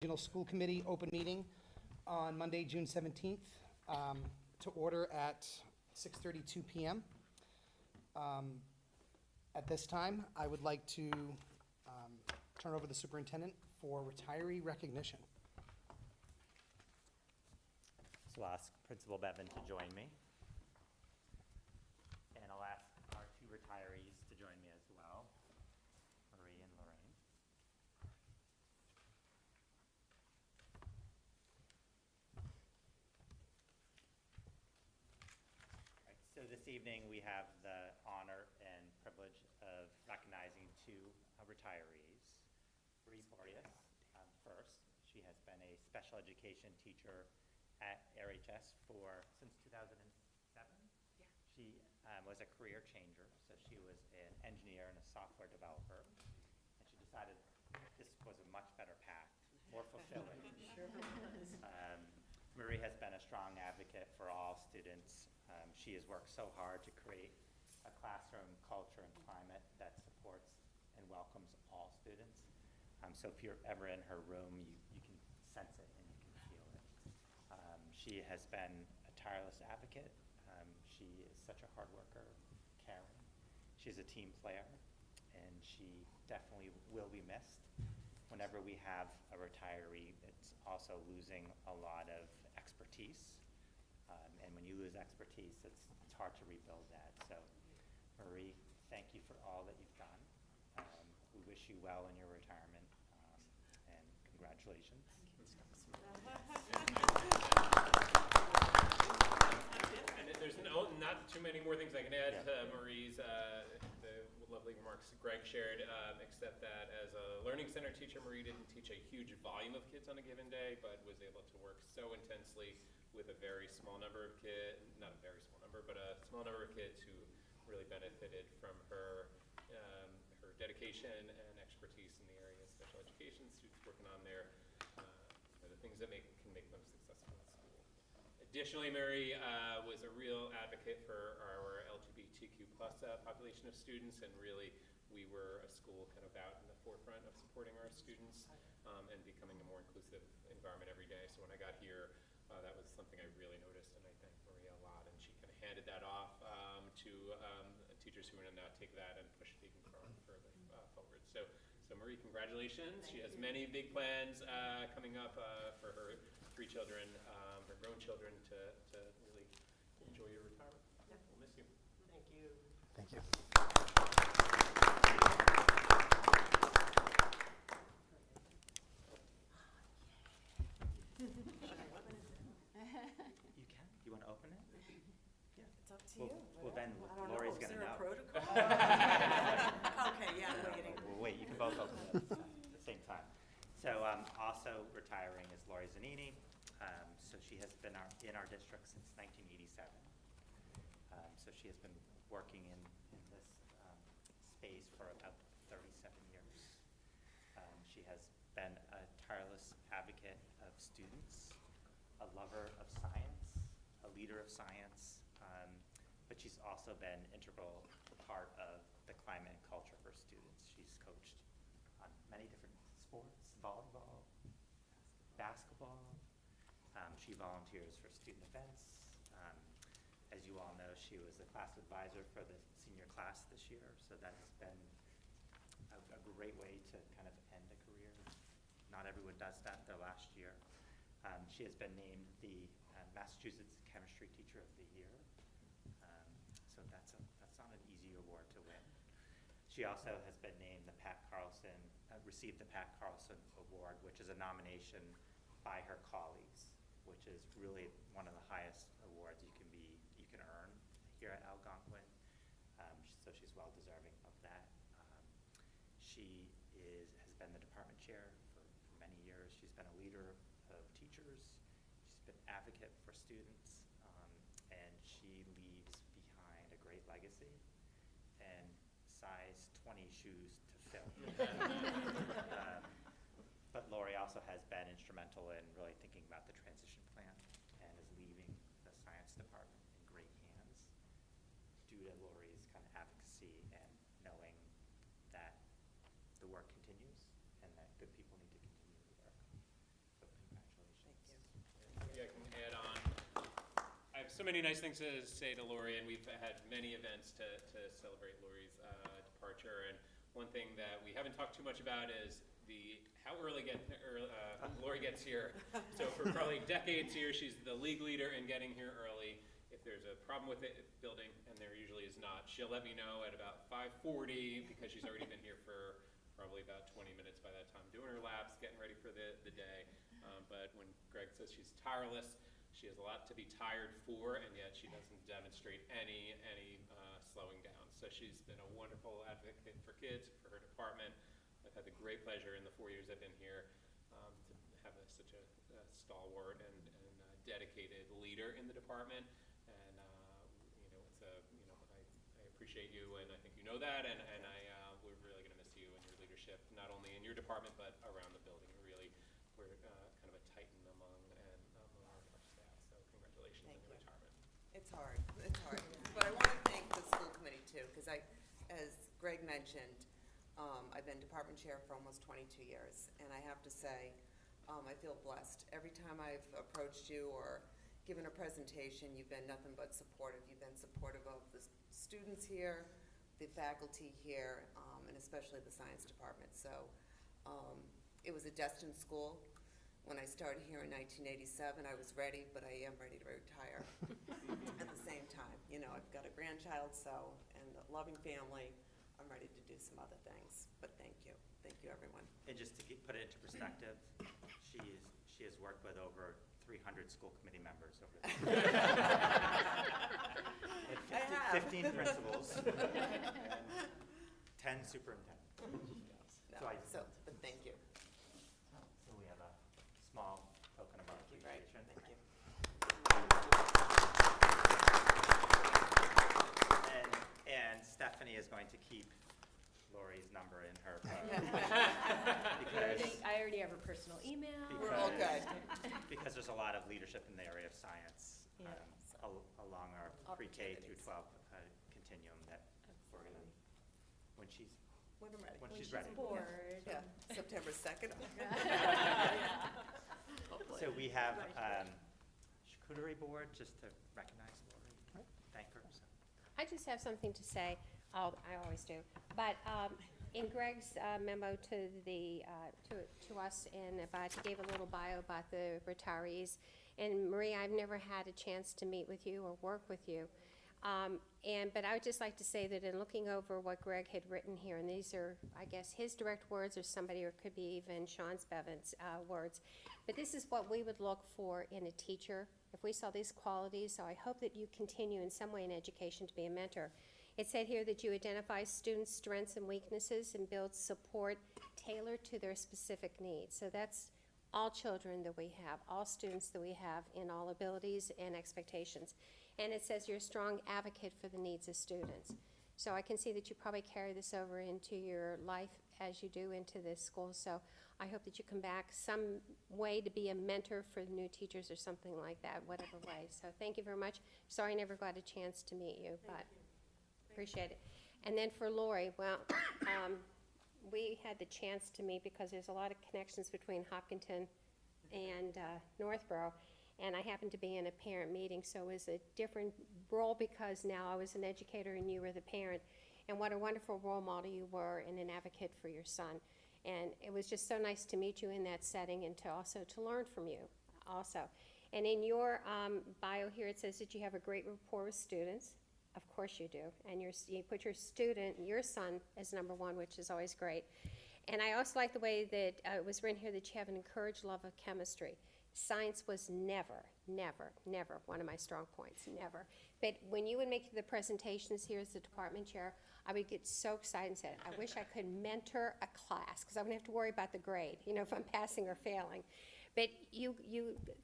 Regional School Committee open meeting on Monday, June 17th, to order at 6:32 p.m. At this time, I would like to turn over the superintendent for retiree recognition. So I'll ask Principal Bevan to join me. And I'll ask our two retirees to join me as well, Marie and Lorraine. All right, so this evening we have the honor and privilege of recognizing two retirees. Marie Boreas, first. She has been a special education teacher at RHS since 2007. Yeah. She was a career changer, so she was an engineer and a software developer, and she decided this was a much better path, more fulfilling. Sure was. Marie has been a strong advocate for all students. She has worked so hard to create a classroom culture and climate that supports and welcomes all students. So if you're ever in her room, you can sense it and you can feel it. She has been a tireless advocate. She is such a hard worker, caring. She's a team player, and she definitely will be missed. Whenever we have a retiree, it's also losing a lot of expertise. And when you lose expertise, it's hard to rebuild that. So, Marie, thank you for all that you've done. We wish you well in your retirement, and congratulations. And there's not too many more things I can add to Marie's the lovely remarks Greg shared, except that as a Learning Center teacher, Marie didn't teach a huge volume of kids on a given day, but was able to work so intensely with a very small number of kids, not a very small number, but a small number of kids who really benefited from her dedication and expertise in the area of special education, students working on the things that can make them successful at school. Additionally, Mary was a real advocate for our LGBTQ+ population of students, and really we were a school kind of out in the forefront of supporting our students and becoming a more inclusive environment every day. So when I got here, that was something I really noticed, and I thank Maria a lot, and she kind of handed that off to teachers who are going to now take that and push it even further forward. So Marie, congratulations. She has many big plans coming up for her three children, her grown children, to really enjoy your retirement. Yep. We'll miss you. Thank you. Thank you. You can. You want to open it? Yeah. It's up to Well, you. well, then I don't Lori's know. Is gonna there a know. protocol? Okay, yeah, I'm waiting. Well, wait, you can both open it at the same time. So also retiring is Lori Zanini. So she has been in our district since 1987. So she has been working in this space for about 37 years. She has been a tireless advocate of students, a lover of science, a leader of science, but she's also been integral part of the climate and culture for students. She's coached on many different sports, volleyball, basketball. She volunteers for student events. As you all know, she was the class advisor for the senior class this year, so that has been a great way to kind of end a career. Not everyone does that their last year. She has been named the Massachusetts Chemistry Teacher of the Year. So that's not an easy award to win. She also has been named received the Pat Carlson Award, which is a nomination by her colleagues, which is really one of the highest awards you can earn here at Algonquin. So she's well deserving of that. She has been the department chair for many years. She's been a leader of teachers. She's been an advocate for students, and she leaves behind a great legacy and size 20 shoes to fill. But Lori also has been instrumental in really thinking about the transition plan and is leaving the science department in great hands due to Lori's kind of advocacy and knowing that the work continues and that good people need to continue to work. so many nice things to say to Lori, and we've had many events to celebrate Lori's departure. And one thing that we haven't talked too much about is how early Lori gets here. So for probably decades here, she's the league leader in getting here early. If there's a problem with the building, and there usually is not, she'll let me know at about 5:40 because she's already been here for probably about 20 minutes by that time, doing her laps, getting ready for the day. But when Greg says she's tireless, she has a lot to be tired for, and yet she doesn't demonstrate any slowing down. So she's been a wonderful advocate for kids, for her department. I've had the great pleasure in the 4 years I've been here to have such a stalwart and dedicated leader in the department. And I appreciate you, and I think you know that. And we're really going to miss you and your leadership, not only in your department but around the building. We're kind of a titan among our staff. So congratulations on your retirement. It's hard, But I want to thank the school committee too, because as Greg mentioned, I've been department chair for almost 22 years, and I have to say, I feel blessed. Every time I've approached you or given a presentation, you've been nothing but supportive. You've been supportive of the students here, the faculty here, and especially the science department. So it was a destined school. When I started here in 1987, I was ready, but I am ready to retire at the same time. You know, I've got a grandchild, and a loving family. I'm ready to do some other things, but thank you. Thank you, everyone. And just to put it into perspective, she has worked with over 300 school committee members over the years. I have. 15 principals, and 10 superintendents. But thank you. So we have a small token of our Right. appreciation. Thank you. And Stephanie is going to keep Lori's number in her phone. I already have a personal email. We're all good. Because there's a lot of leadership in the area of science Yeah. Along our pre-K through Opportunities. 12 continuum that we're going to, when she's When I'm ready. she's ready. Bored. Yeah, September 2nd. So we have charcuterie board just to recognize Lori, thank her. So. I just have something to say. I always do. But in Greg's memo to us, and he gave a little bio about the retirees. And Marie, I've never had a chance to meet with you or work with you. But I would just like to say that in looking over what Greg had written here, and these are, I guess, his direct words or somebody, or it could be even Sean Bevan's words. But this is what we would look for in a teacher. If we saw these qualities, so I hope that you continue in some way in education to be a mentor. It said here that you identify students' strengths and weaknesses and build support tailored to their specific needs. So that's all children that we have, all students that we have in all abilities and expectations. And it says you're a strong advocate for the needs of students. So I can see that you probably carry this over into your life as you do into this school. So I hope that you come back some way to be a mentor for new teachers or something like that, whatever way. So thank you very much. Sorry I never got a chance to meet you, but appreciate it. And then for Lori, well, we had the chance to meet because there's a lot of connections between Hopkinton and Northborough. And I happened to be in a parent meeting, so it was a different role because now I was an educator and you were the parent. And what a wonderful role model you were and an advocate for your son. And it was just so nice to meet you in that setting and to also to learn from you also. And in your bio here, it says that you have a great rapport with students. Of course you do. And you put your son as number one, which is always great. And I also like the way that it was written here that you have an encouraged love of chemistry. Science was never one of my strong points, never. But when you would make the presentations here as the department chair, I would get so excited and say, I wish I could mentor a class, because I wouldn't have to worry about the grade, if I'm passing or failing. But you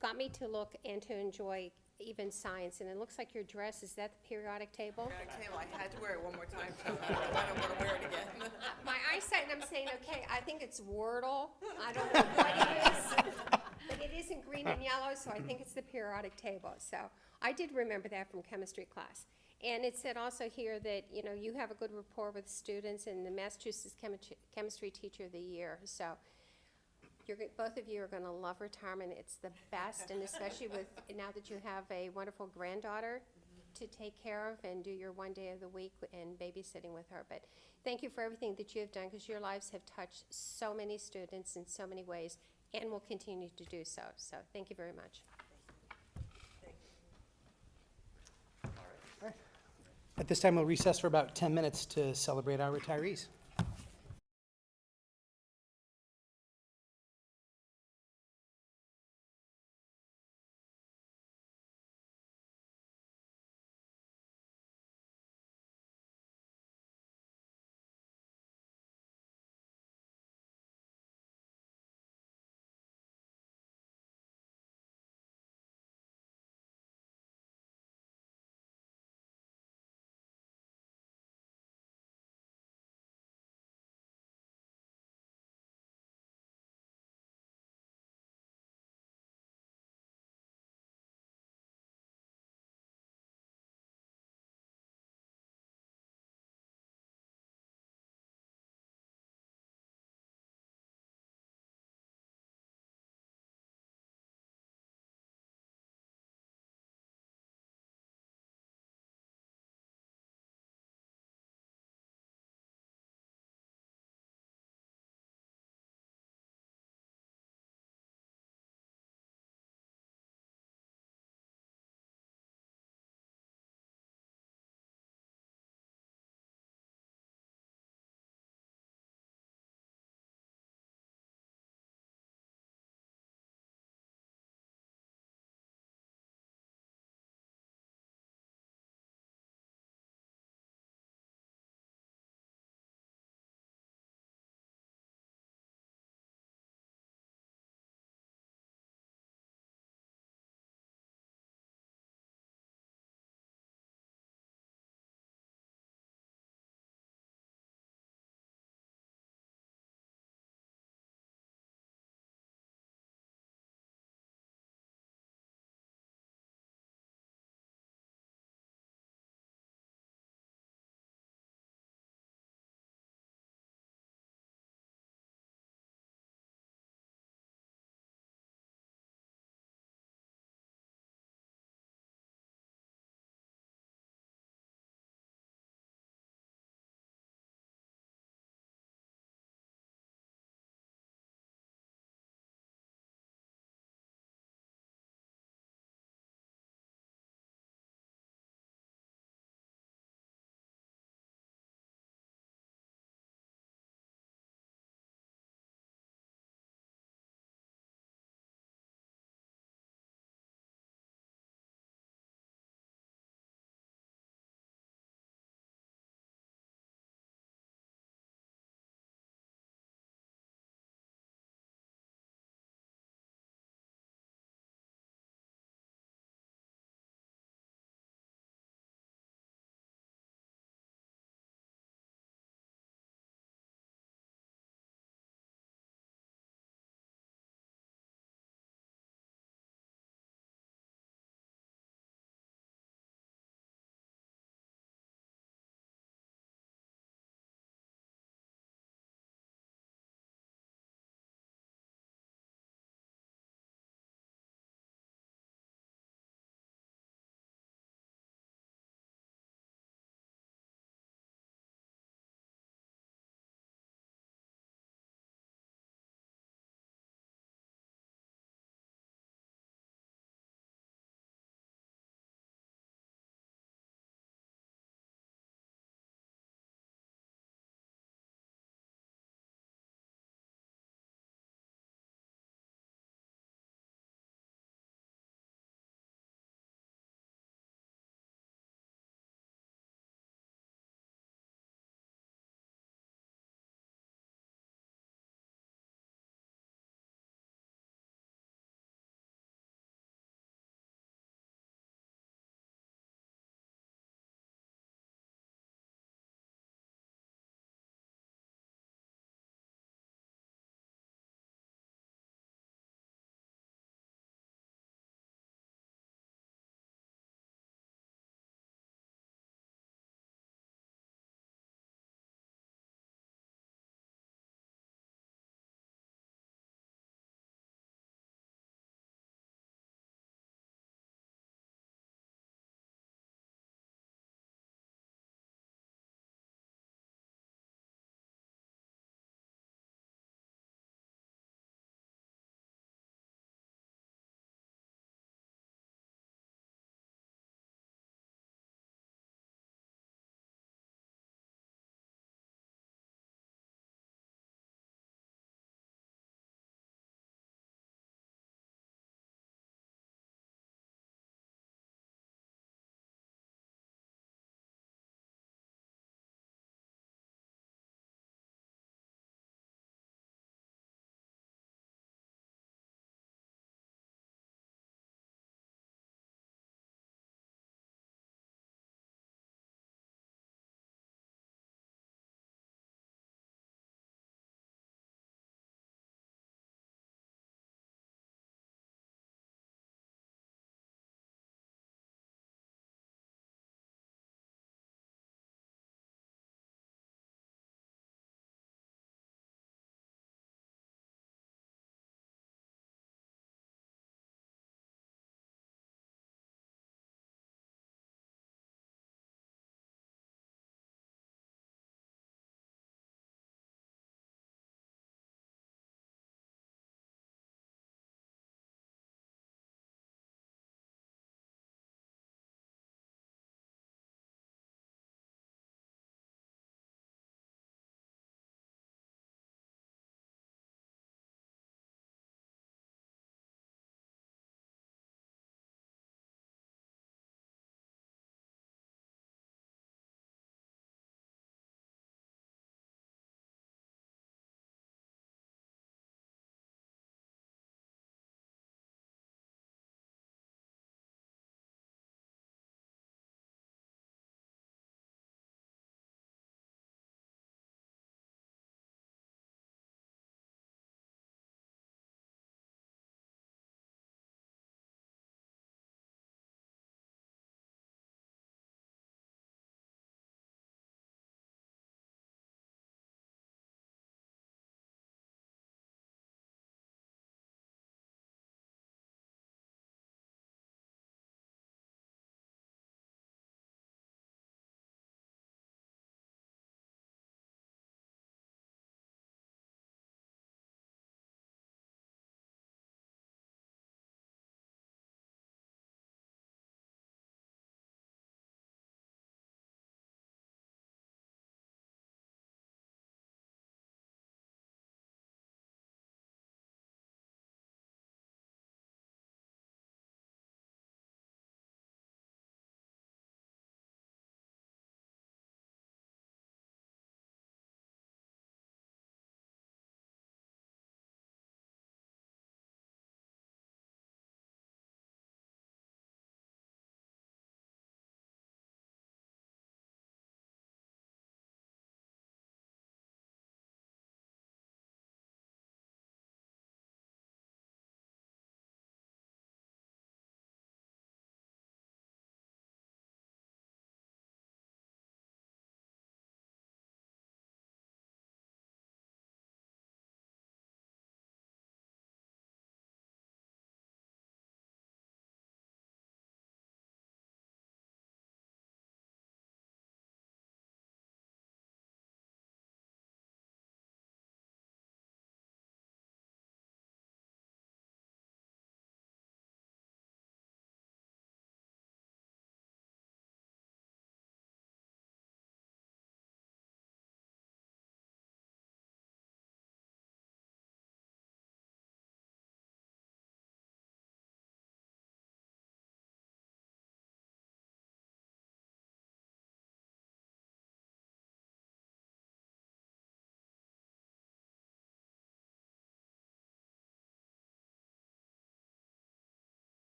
got me to look and to enjoy even science, and it looks like your dress, is that the periodic table? Periodic table, I had to wear it one more time, so I don't want to wear it again. My eyesight, and I'm saying, okay, I think it's Wordle. I don't know what it is, but it isn't green and yellow, so I think it's the periodic table. So I did remember that from chemistry class. And it said also here that, you have a good rapport with students and the Massachusetts Chemistry Teacher of the Year. So both of you are gonna love retirement. It's the best, and especially with, now that you have a wonderful granddaughter to take care of and do your one day of the week and babysitting with her. But thank you for everything that you have done, because your lives have touched so many students in so many ways and will continue to do so. So thank you very much. At this time, we'll recess for about 10 minutes to celebrate our retirees.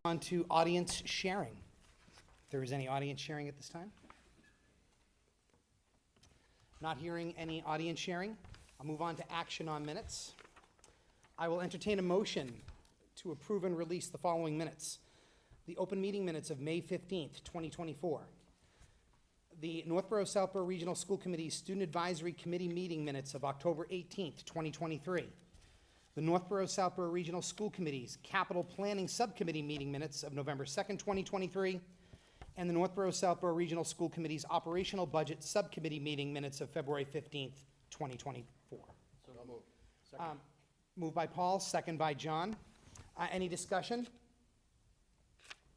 on to audience sharing. If there is any audience sharing at this time. Not hearing any audience sharing. I'll move on to action on minutes. I will entertain a motion to approve and release the following minutes. The open meeting minutes of May 15th, 2024. The Northborough Southborough Regional School Committee Student Advisory Committee meeting minutes of October 18th, 2023. The Northborough Southborough Regional School Committee's Capital Planning Subcommittee meeting minutes of November 2nd, 2023. And the Northborough Southborough Regional School Committee's Operational Budget Subcommittee meeting minutes of February 15th, 2024. So moved. Second. Moved by Paul, second by John. Any discussion?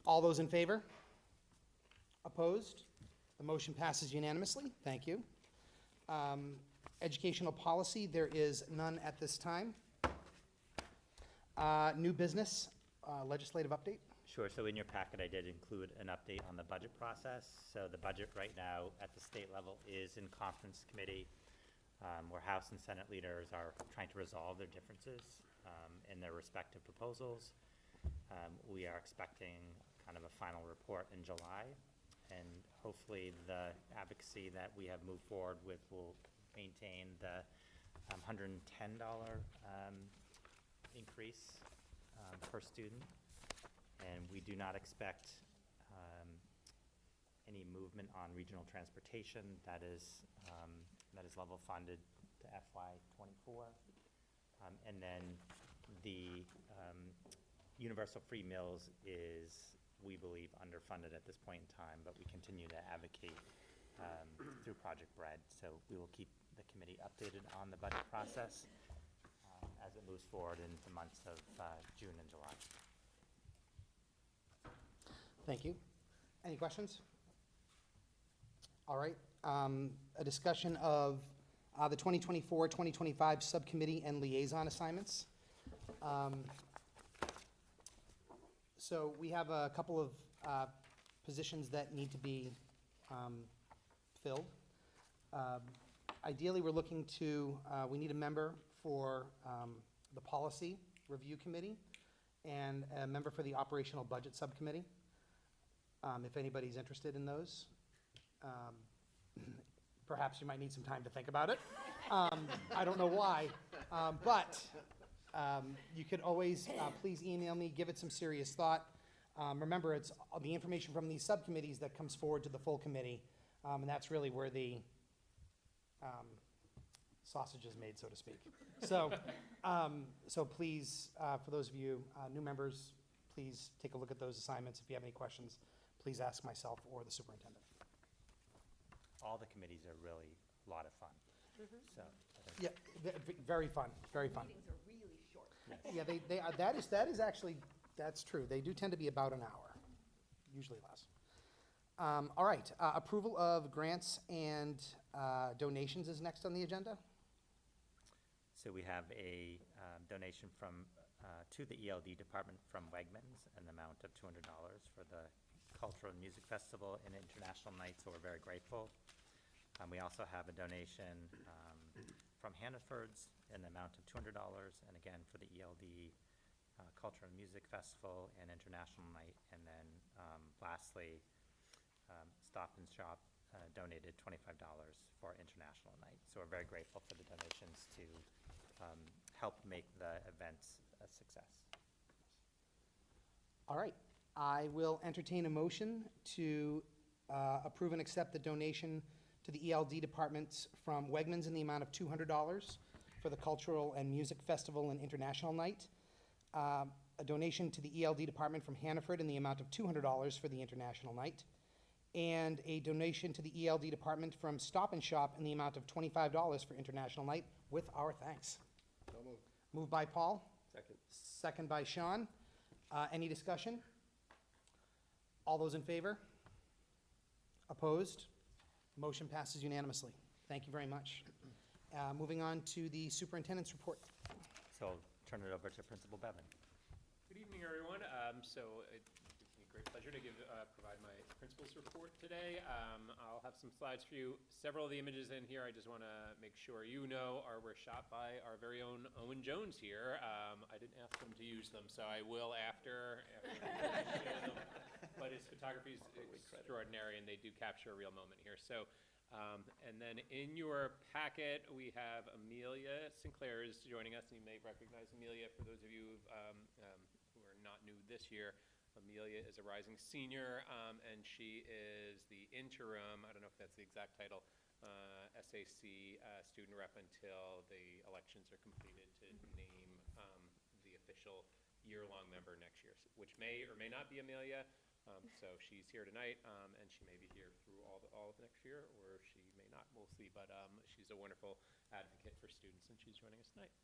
All those in favor? Opposed? The motion passes unanimously. Thank you. Educational policy, there is none at this time. New business, legislative update. Sure, so in your packet, I did include an update on the budget process. So the budget right now at the state level is in conference committee, where House and Senate leaders are trying to resolve their differences in their respective proposals. We are expecting kind of a final report in July, and hopefully the advocacy that we have moved forward with will maintain the $110 increase per student. And we do not expect any movement on regional transportation. That is level funded to FY '24. And then the universal free meals is, we believe, underfunded at this point in time, but we continue to advocate through Project Bread. So we will keep the committee updated on the budget process as it moves forward in the months of June and July. Thank you. Any questions? All right. A discussion of the 2024-2025 subcommittee and liaison assignments. So we have a couple of positions that need to be filled. Ideally, we're looking to, we need a member for the policy review committee and a member for the operational budget subcommittee. If anybody's interested in those. Perhaps you might need some time to think about it. I don't know why, but you could always, please email me, give it some serious thought. Remember, it's the information from these subcommittees that comes forward to the full committee, and that's really where the sausage is made, so to speak. So, so please, for those of you new members, please take a look at those assignments. If you have any questions, please ask myself or the superintendent. All the committees are really a lot of fun. So I think Yeah, very fun, very fun. Meetings are really short. Yeah, they are, that is actually, that's true. They do tend to be about an hour, usually less. All right, approval of grants and donations is next on the agenda. So we have a donation from, to the ELD department from Wegmans, an amount of $200 for the Cultural and Music Festival and International Night, so we're very grateful. We also have a donation from Hannaford's in the amount of $200, and again for the ELD Cultural and Music Festival and International Night. And then lastly, Stop and Shop donated $25 for International Night. So we're very grateful for the donations to help make the events a success. All right, I will entertain a motion to approve and accept the donation to the ELD departments from Wegmans in the amount of $200 for the Cultural and Music Festival and International Night. A donation to the ELD department from Hannaford in the amount of $200 for the International Night. And a donation to the ELD department from Stop and Shop in the amount of $25 for International Night, with our thanks. So moved. Moved by Paul, Second. second by Sean. Any discussion? All those in favor? Opposed? Motion passes unanimously. Thank you very much. Moving on to the superintendent's report. So I'll turn it over to Principal Bevan. Good evening, everyone. So, great pleasure to provide my principal's report today. I'll have some slides for you. Several of the images in here, I just want to make sure you know, were shot by our very own Owen Jones here. I didn't ask him to use them, so I will after share them. But his photography is extraordinary, and they do capture a real moment here. So, and then in your packet, we have Amelia Sinclair is joining us, and you may recognize Amelia. For those of you who are not new this year, Amelia is a rising senior, and she is the interim, I don't know if that's the exact title, SAC student rep until the elections are completed to name the official year-long member next year, which may or may not be Amelia. So she's here tonight, and she may be here through all of next year, or she may not. We'll see. But she's a wonderful advocate for students, and she's joining us tonight.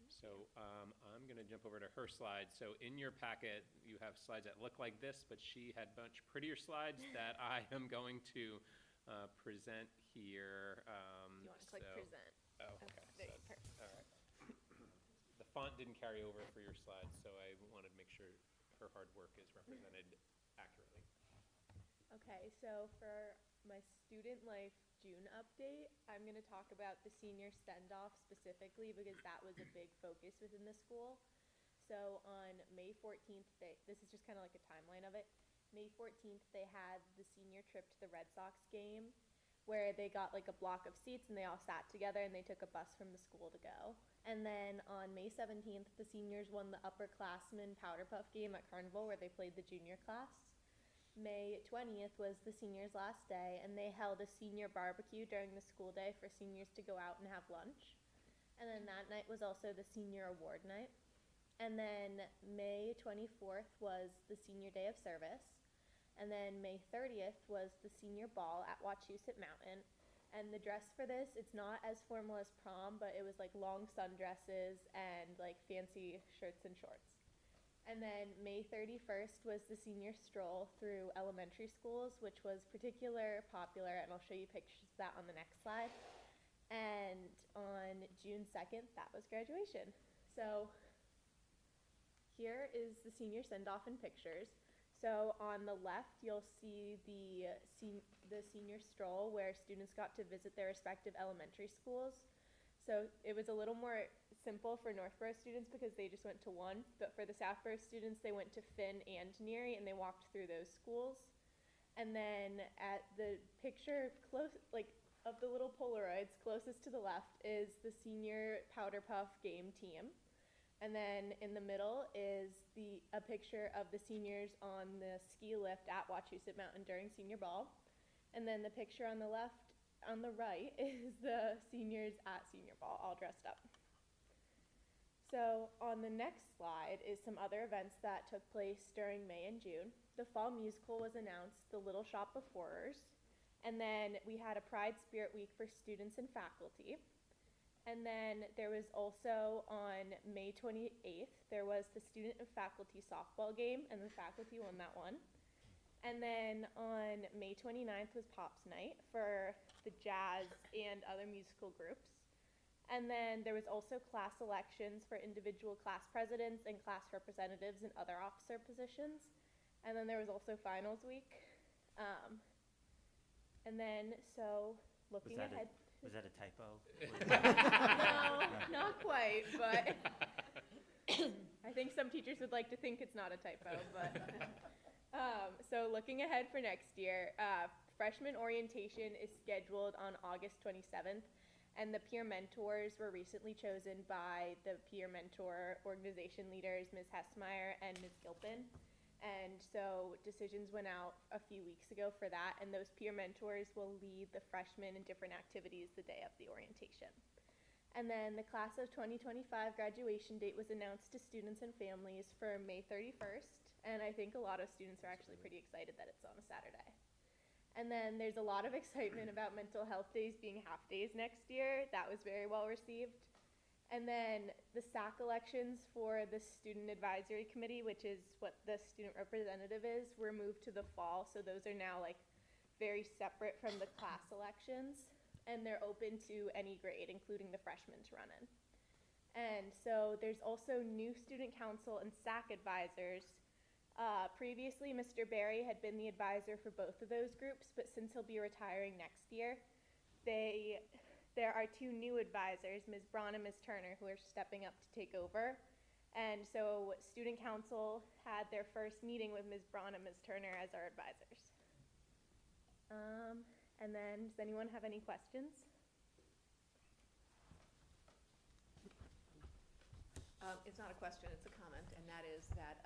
So I'm going to jump over to her slides. So in your packet, you have slides that look like this, but she had much prettier slides that I am going to present here. You want to click present? Oh, okay. There, So- perfect. all right. The font didn't carry over for your slides, so I wanted to make sure her hard work is represented accurately. Okay, so for my student life June update, I'm going to talk about the senior send-off specifically because that was a big focus within the school. So on May 14th, this is just kind of like a timeline of it. May 14th, they had the senior trip to the Red Sox game where they got like a block of seats and they all sat together and they took a bus from the school to go. And then on May 17th, the seniors won the upperclassmen Powder Puff game at Carnival where they played the junior class. May 20th was the seniors' last day, and they held a senior barbecue during the school day for seniors to go out and have lunch. And then that night was also the senior award night. And then May 24th was the senior day of service. And then May 30th was the senior ball at Wachusett Mountain. And the dress for this, it's not as formal as prom, but it was like long sundresses and like fancy shirts and shorts. And then May 31st was the senior stroll through elementary schools, which was particularly popular, and I'll show you pictures of that on the next slide. And on June 2nd, that was graduation. So here is the senior send-off in pictures. So on the left, you'll see the senior stroll where students got to visit their respective elementary schools. So it was a little more simple for Northborough students because they just went to one, but for the Southborough students, they went to Finn and Neary and they walked through those schools. And then at the picture close, like of the little Polaroids closest to the left is the senior Powder Puff game team. And then in the middle is a picture of the seniors on the ski lift at Wachusett Mountain during senior ball. And then the picture on the right is the seniors at senior ball all dressed up. So on the next slide is some other events that took place during May and June. The fall musical was announced, The Little Shop of Horrors. And then we had a Pride Spirit Week for students and faculty. And then there was also on May 28th, there was the student and faculty softball game, and the faculty won that one. And then on May 29th was Pops Night for the jazz and other musical groups. And then there was also class elections for individual class presidents and class representatives and other officer positions. And then there was also finals week. And then, so looking ahead. Was that a typo? No, not quite, but I think some teachers would like to think it's not a typo, but. So looking ahead for next year, freshman orientation is scheduled on August 27th, and the peer mentors were recently chosen by the peer mentor organization leaders, Ms. Hessmeyer and Ms. Gilpin. And so decisions went out a few weeks ago for that, and those peer mentors will lead the freshmen in different activities the day of the orientation. And then the class of 2025 graduation date was announced to students and families for May 31st, and I think a lot of students are actually pretty excited that it's on a Saturday. And then there's a lot of excitement about mental health days being half days next year. That was very well received. And then the SAC elections for the Student Advisory Committee, which is what the student representative is, were moved to the fall. So those are now like very separate from the class elections. And they're open to any grade, including the freshmen to run in. And so there's also new student council and SAC advisors Previously, Mr. Barry had been the advisor for both of those groups, but since he'll be retiring next year, there are two new advisors, Ms. Braun and Ms. Turner, who are stepping up to take over. And so Student Council had their first meeting with Ms. Braun and Ms. Turner as our advisors. And then, does anyone have any questions? It's not a question, it's a comment, and that is that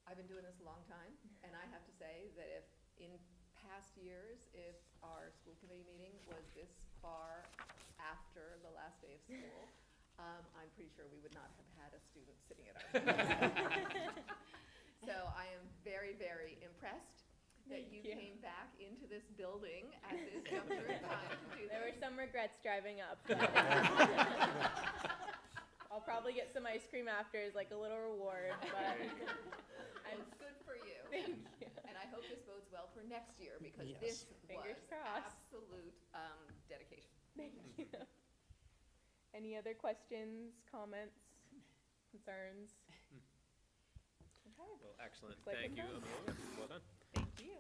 I've been doing this a long time, and I have to say that if in past years, if our school committee meeting was this far after the last day of school, I'm pretty sure we would not have had a student sitting at our meeting. So I am very, very impressed that you Thank you. came back into this building at this juncture in time to do There were this. some regrets driving up. But I'll probably get some ice cream after as like a little reward, but It's good for you. thank you. And I hope this bodes well for next year, because Yes. this Fingers was crossed. absolute dedication. Thank you. Any other questions, comments, concerns? Okay, Well, excellent. Looks like Thank we're you, done. Amelia. Well done. thank you.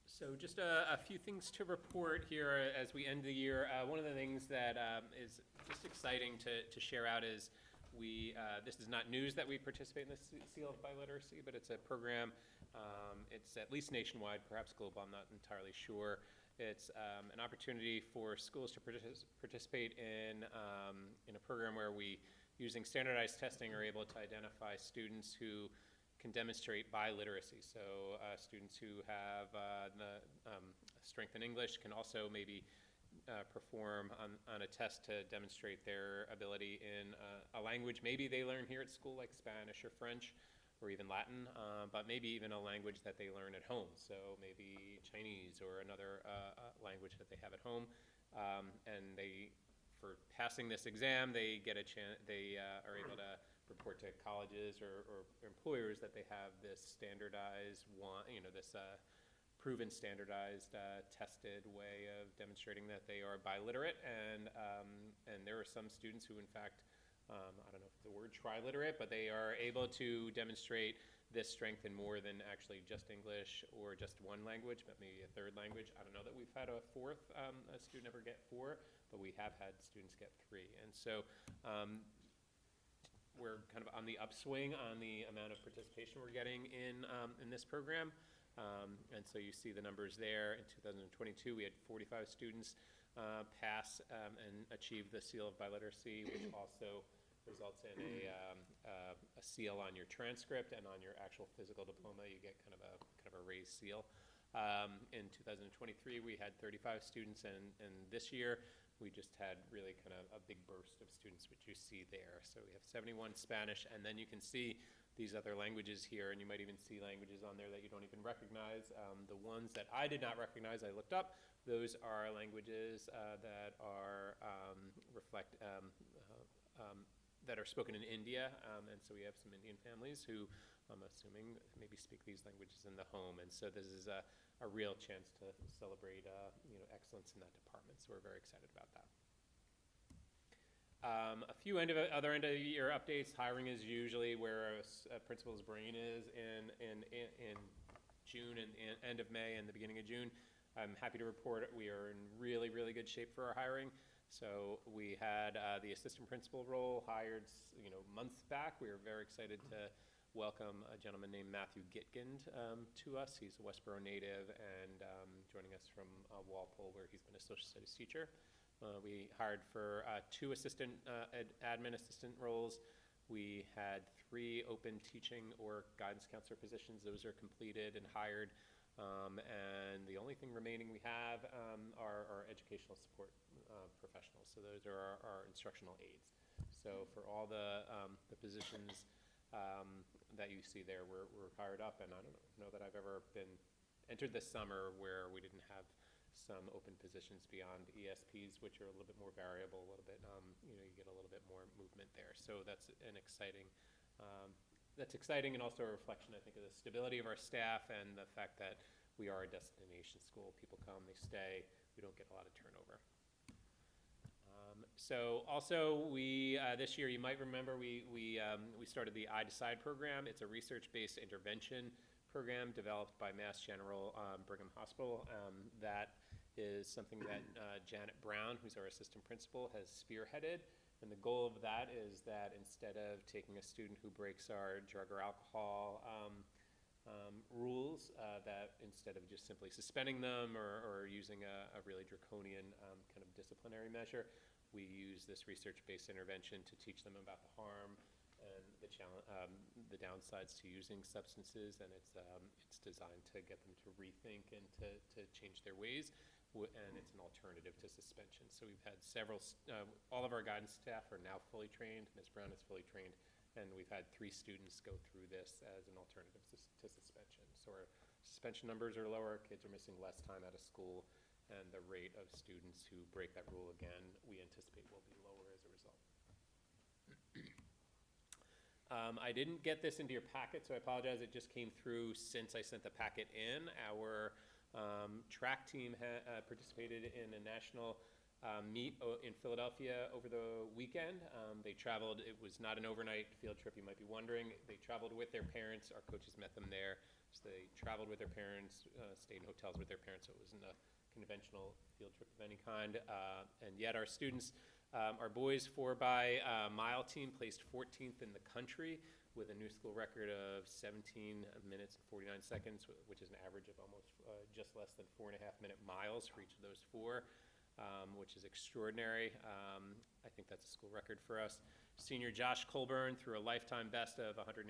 So just a few things to report here as we end the year. One of the things that is just exciting to share out is this is not news that we participate in the Seal of Biliteracy, but it's a program. It's at least nationwide, perhaps global, I'm not entirely sure. It's an opportunity for schools to participate in a program where we, using standardized testing, are able to identify students who can demonstrate biliteracy. So students who have the strength in English can also maybe perform on a test to demonstrate their ability in a language maybe they learn here at school, like Spanish or French, or even Latin, but maybe even a language that they learn at home. So maybe Chinese or another language that they have at home. And for passing this exam, they get a chance. They are able to report to colleges or employers that they have this standardized this proven standardized tested way of demonstrating that they are biliterate. And there are some students who, in fact, I don't know if the word triliterate, but they are able to demonstrate this strength in more than actually just English or just one language, but maybe a third language. I don't know that we've had a fourth a student ever get 4, but we have had students get 3. And so we're kind of on the upswing on the amount of participation we're getting in this program. And so you see the numbers there. In 2022, we had 45 students pass and achieve the Seal of Biliteracy, which also results in a seal on your transcript and on your actual physical diploma. You get kind of a raised seal. In 2023, we had 35 students, and this year we just had really kind of a big burst of students, which you see there. So we have 71 Spanish, and then you can see these other languages here, and you might even see languages on there that you don't even recognize. The ones that I did not recognize, I looked up. Those are languages that are that are spoken in India, and so we have some Indian families who, I'm assuming, maybe speak these languages in the home. And so this is a real chance to celebrate excellence in that department. So we're very excited about that. A few other end of the year updates. Hiring is usually where a principal's brain is in June and end of May and the beginning of June. I'm happy to report we are in really, really good shape for our hiring. So we had the assistant principal role hired, months back. We were very excited to welcome a gentleman named Matthew Gitkind to us. He's a Westboro native and joining us from Walpole, where he's been a social studies teacher. We hired for 2 assistant admin assistant roles. We had 3 open teaching or guidance counselor positions. Those are completed and hired. And the only thing remaining we have are our educational support professionals. So those are our instructional aides. So for all the positions that you see there, we're hired up. And I don't know that I've ever entered this summer where we didn't have some open positions beyond ESPs, which are a little bit more variable, a little bit, you get a little bit more movement there. So that's an exciting, and also a reflection, I think, of the stability of our staff and the fact that we are a destination school. People come, they stay. We don't get a lot of turnover. So also, we, this year, you might remember, we started the I Decide program. It's a research-based intervention program developed by Mass General Brigham Hospital. That is something that Janet Brown, who's our assistant principal, has spearheaded. And the goal of that is that instead of taking a student who breaks our drug or alcohol rules, that instead of just simply suspending them or using a really draconian kind of disciplinary measure, we use this research-based intervention to teach them about the harm and the downsides to using substances, and it's designed to get them to rethink and to change their ways, and it's an alternative to suspension. So we've had all of our guidance staff are now fully trained. Ms. Brown is fully trained, and we've had 3 students go through this as an alternative to suspension. So our suspension numbers are lower, kids are missing less time out of school, and the rate of students who break that rule again, we anticipate will be lower as a result. I didn't get this into your packet, so I apologize. It just came through since I sent the packet in. Our track team participated in a national meet in Philadelphia over the weekend. They traveled. It was not an overnight field trip, you might be wondering. They traveled with their parents. Our coaches met them there. So they traveled with their parents, stayed in hotels with their parents, so it wasn't a conventional field trip of any kind. And yet our students, our boys 4x mile team placed 14th in the country with a new school record of 17 minutes and 49 seconds, which is an average of almost just less than 4.5-minute miles for each of those 4. Which is extraordinary. I think that's a school record for us. Senior Josh Colburn threw a lifetime best of 184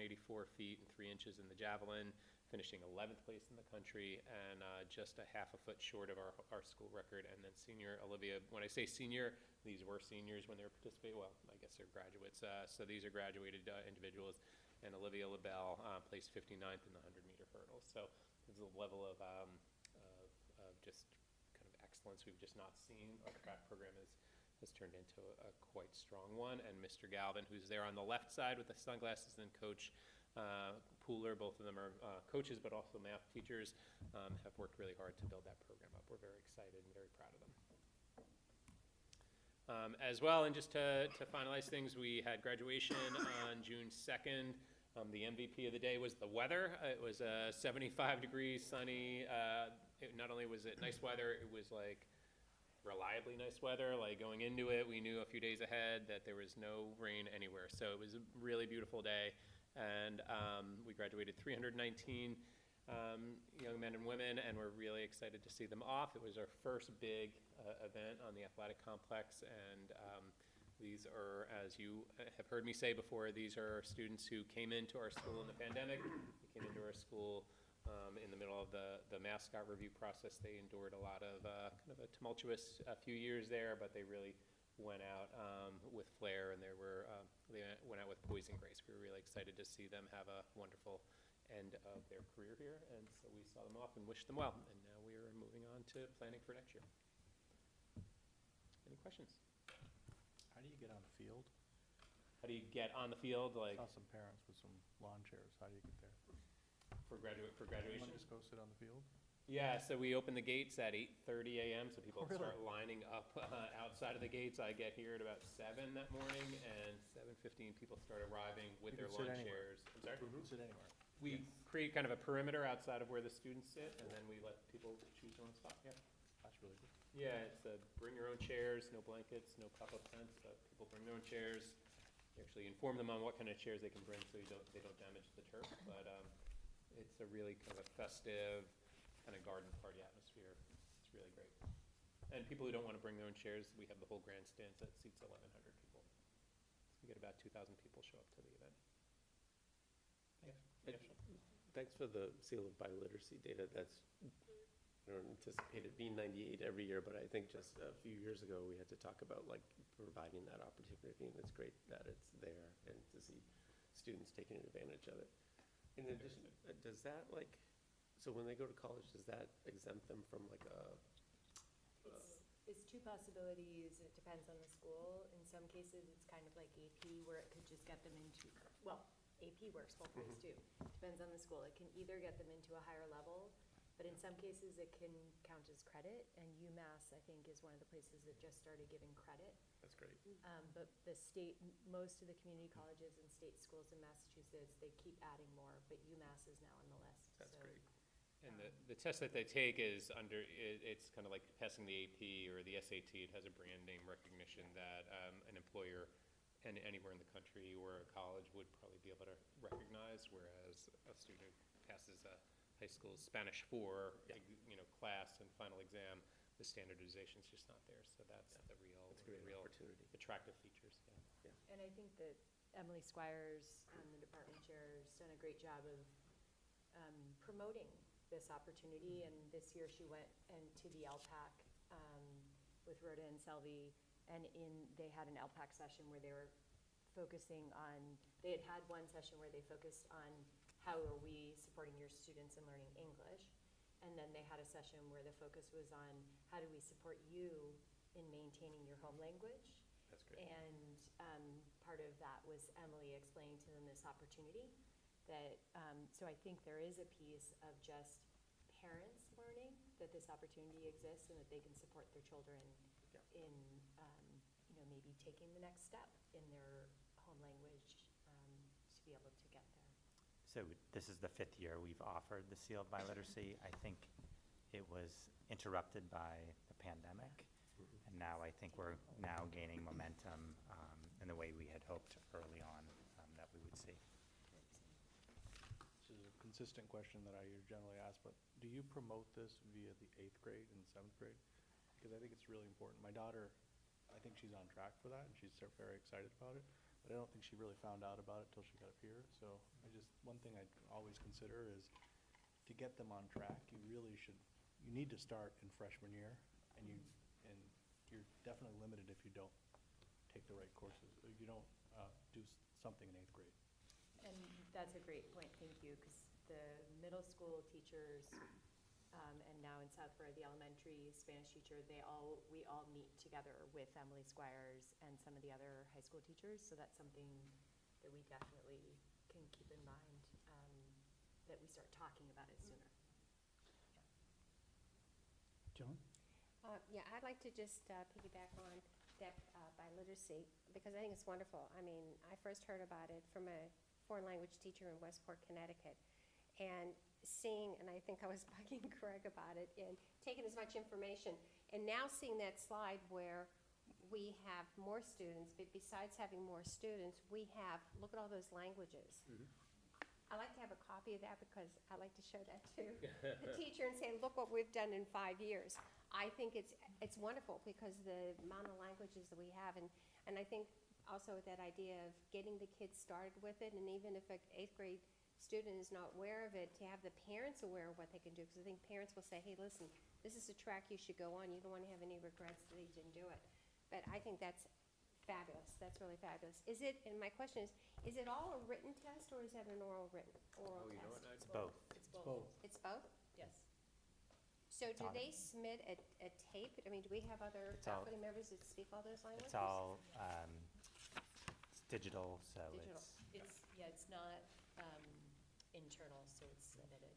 feet and 3 inches in the javelin, finishing 11th place in the country and just a half a foot short of our school record. And then senior Olivia, when I say senior, these were seniors when they were participating. Well, I guess they're graduates. So these are graduated individuals. And Olivia LaBelle placed 59th in the 100-meter hurdle. So there's a level of just excellence we've just not seen. Our track program has turned into a quite strong one. And Mr. Galvin, who's there on the left side with the sunglasses, and Coach Pooler, both of them are coaches but also math teachers, have worked really hard to build that program up. We're very excited and very proud of them. As well, and just to finalize things, we had graduation on June 2nd. The MVP of the day was the weather. It was 75 degrees, sunny. Not only was it nice weather, it was like reliably nice weather. Like going into it, we knew a few days ahead that there was no rain anywhere. So it was a really beautiful day. And we graduated 319 young men and women, and we're really excited to see them off. It was our first big event on the athletic complex, and these are, as you have heard me say before, these are students who came into our school in the pandemic. They came into our school in the middle of the mascot review process. They endured a lot of kind of a tumultuous few years there, but they really went out with flair, and they went out with poise and grace. We were really excited to see them have a wonderful end of their career here, and so we saw them off and wished them well. And now we are moving on to planning for next year. Any questions? How do you get on the field? How do you get on the field, like Saw some parents with some lawn chairs. How do you get there? for graduation? Someone just go sit on the field? Yeah, so we open the gates at 8:30 a.m. so people Oh, really? start lining up outside of the gates. I get here at about 7 that morning, and 7:15 people start arriving with You their can sit lawn anywhere. chairs. I'm sorry? You can sit anywhere. We create kind of a perimeter outside of where the students sit, and then we let people choose their own spot. Yeah. That's really good. Yeah, it's bring your own chairs, no blankets, no pop-up tents, but people bring their own chairs. You actually inform them on what kind of chairs they can bring so they don't damage the turf. But it's a really kind of a festive kind of garden party atmosphere. It's really great. And people who don't want to bring their own chairs, we have the whole grandstands that seats 1,100 people. So we get about 2,000 people show up to the event. Yeah. Thanks for the seal of biliteracy data. That's, I don't anticipate it being 98 every year, but I think just a few years ago, we had to talk about like providing that opportunity, and it's great that it's there and to see students taking advantage of it. In addition, does that like, so when they go to college, does that exempt them from like a? It's two possibilities. It depends on the school. In some cases, it's kind of like AP, where it could just get them into, well, AP works both ways too. Depends on the school. It can either get them into a higher level But in some cases, it can count as credit, and UMass, I think, is one of the places that just started giving credit. That's great. But the state, most of the community colleges and state schools in Massachusetts, they keep adding more, but UMass is now on the list. That's So, great. And the test that they take is it's kind of like passing the AP or the SAT. It has a brand name recognition that an employer and anywhere in the country or a college would probably be able to recognize, whereas a student passes a high school Spanish 4, class and final exam, the standardization's just not there. So that's the real, That's a great opportunity. attractive features, yeah. And I think that Emily Squires, the department chair, has done a great job of promoting this opportunity. And this year she went into the LPAC with Rhoda and Selby, and they had an LPAC session where they were focusing on, they had one session where they focused on how are we supporting your students in learning English. And then they had a session where the focus was on how do we support you in maintaining your home language. That's great. And part of that was Emily explaining to them this opportunity that, so I think there is a piece of just parents learning that this opportunity exists and that they can support their children Yeah. in, maybe taking the next step in their home language to be able to get there. So this is the 5th year we've offered the Seal of Biliteracy. I think it was interrupted by the pandemic, and now I think we're now gaining momentum in the way we had hoped early on that we would see. This is a consistent question that I generally ask, but do you promote this via the 8th grade and 7th grade? Because I think it's really important. My daughter, I think she's on track for that, and she's very excited about it, but I don't think she really found out about it till she got up here. So one thing I always consider is to get them on track, you need to start in freshman year, and you're definitely limited if you don't take the right courses, if you don't do something in 8th grade. And that's a great point, thank you, because the middle school teachers, and now in Southborough, the elementary Spanish teacher, we all meet together with Emily Squires and some of the other high school teachers, so that's something that we definitely can keep in mind, that we start talking about it sooner. Joan? Yeah, I'd like to just piggyback on that biliteracy, because I think it's wonderful. I mean, I first heard about it from a foreign language teacher in Westport, Connecticut, and seeing, and I think I was bugging Greg about it, and taking as much information, and now seeing that slide where we have more students, but besides having more students, we have, look at all those languages. I like to have a copy of that because I like to show that to the teacher and say, look what we've done in 5 years. I think it's wonderful because the amount of languages that we have, and I think also that idea of getting the kids started with it, and even if an 8th grade student is not aware of it, to have the parents aware of what they can do, because I think parents will say, hey, listen, this is a track you should go on. You don't want to have any regrets that you didn't do it. But I think that's fabulous. That's really fabulous. And my question is it all a written test or is that an oral test? It's both. It's both. It's both? Yes. So do on- they submit a tape? I mean, do we have other It's all- faculty members that speak all those languages? It's all it's digital, so Digital. It's not internal, so it's submitted.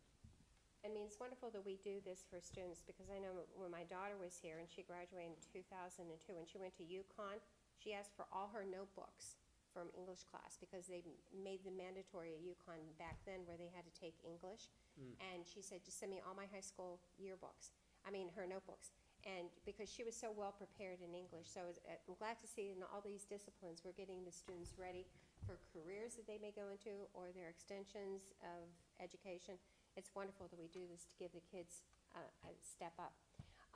I mean, it's wonderful that we do this for students, because I know when my daughter was here, and she graduated in 2002, and she went to UConn, she asked for all her notebooks from English class, because they made them mandatory at UConn back then, where they had to take English. And she said, just send me all my high school yearbooks, her notebooks. And because she was so well prepared in English, so I'm glad to see in all these disciplines, we're getting the students ready for careers that they may go into, or their extensions of education. It's wonderful that we do this to give the kids a step up.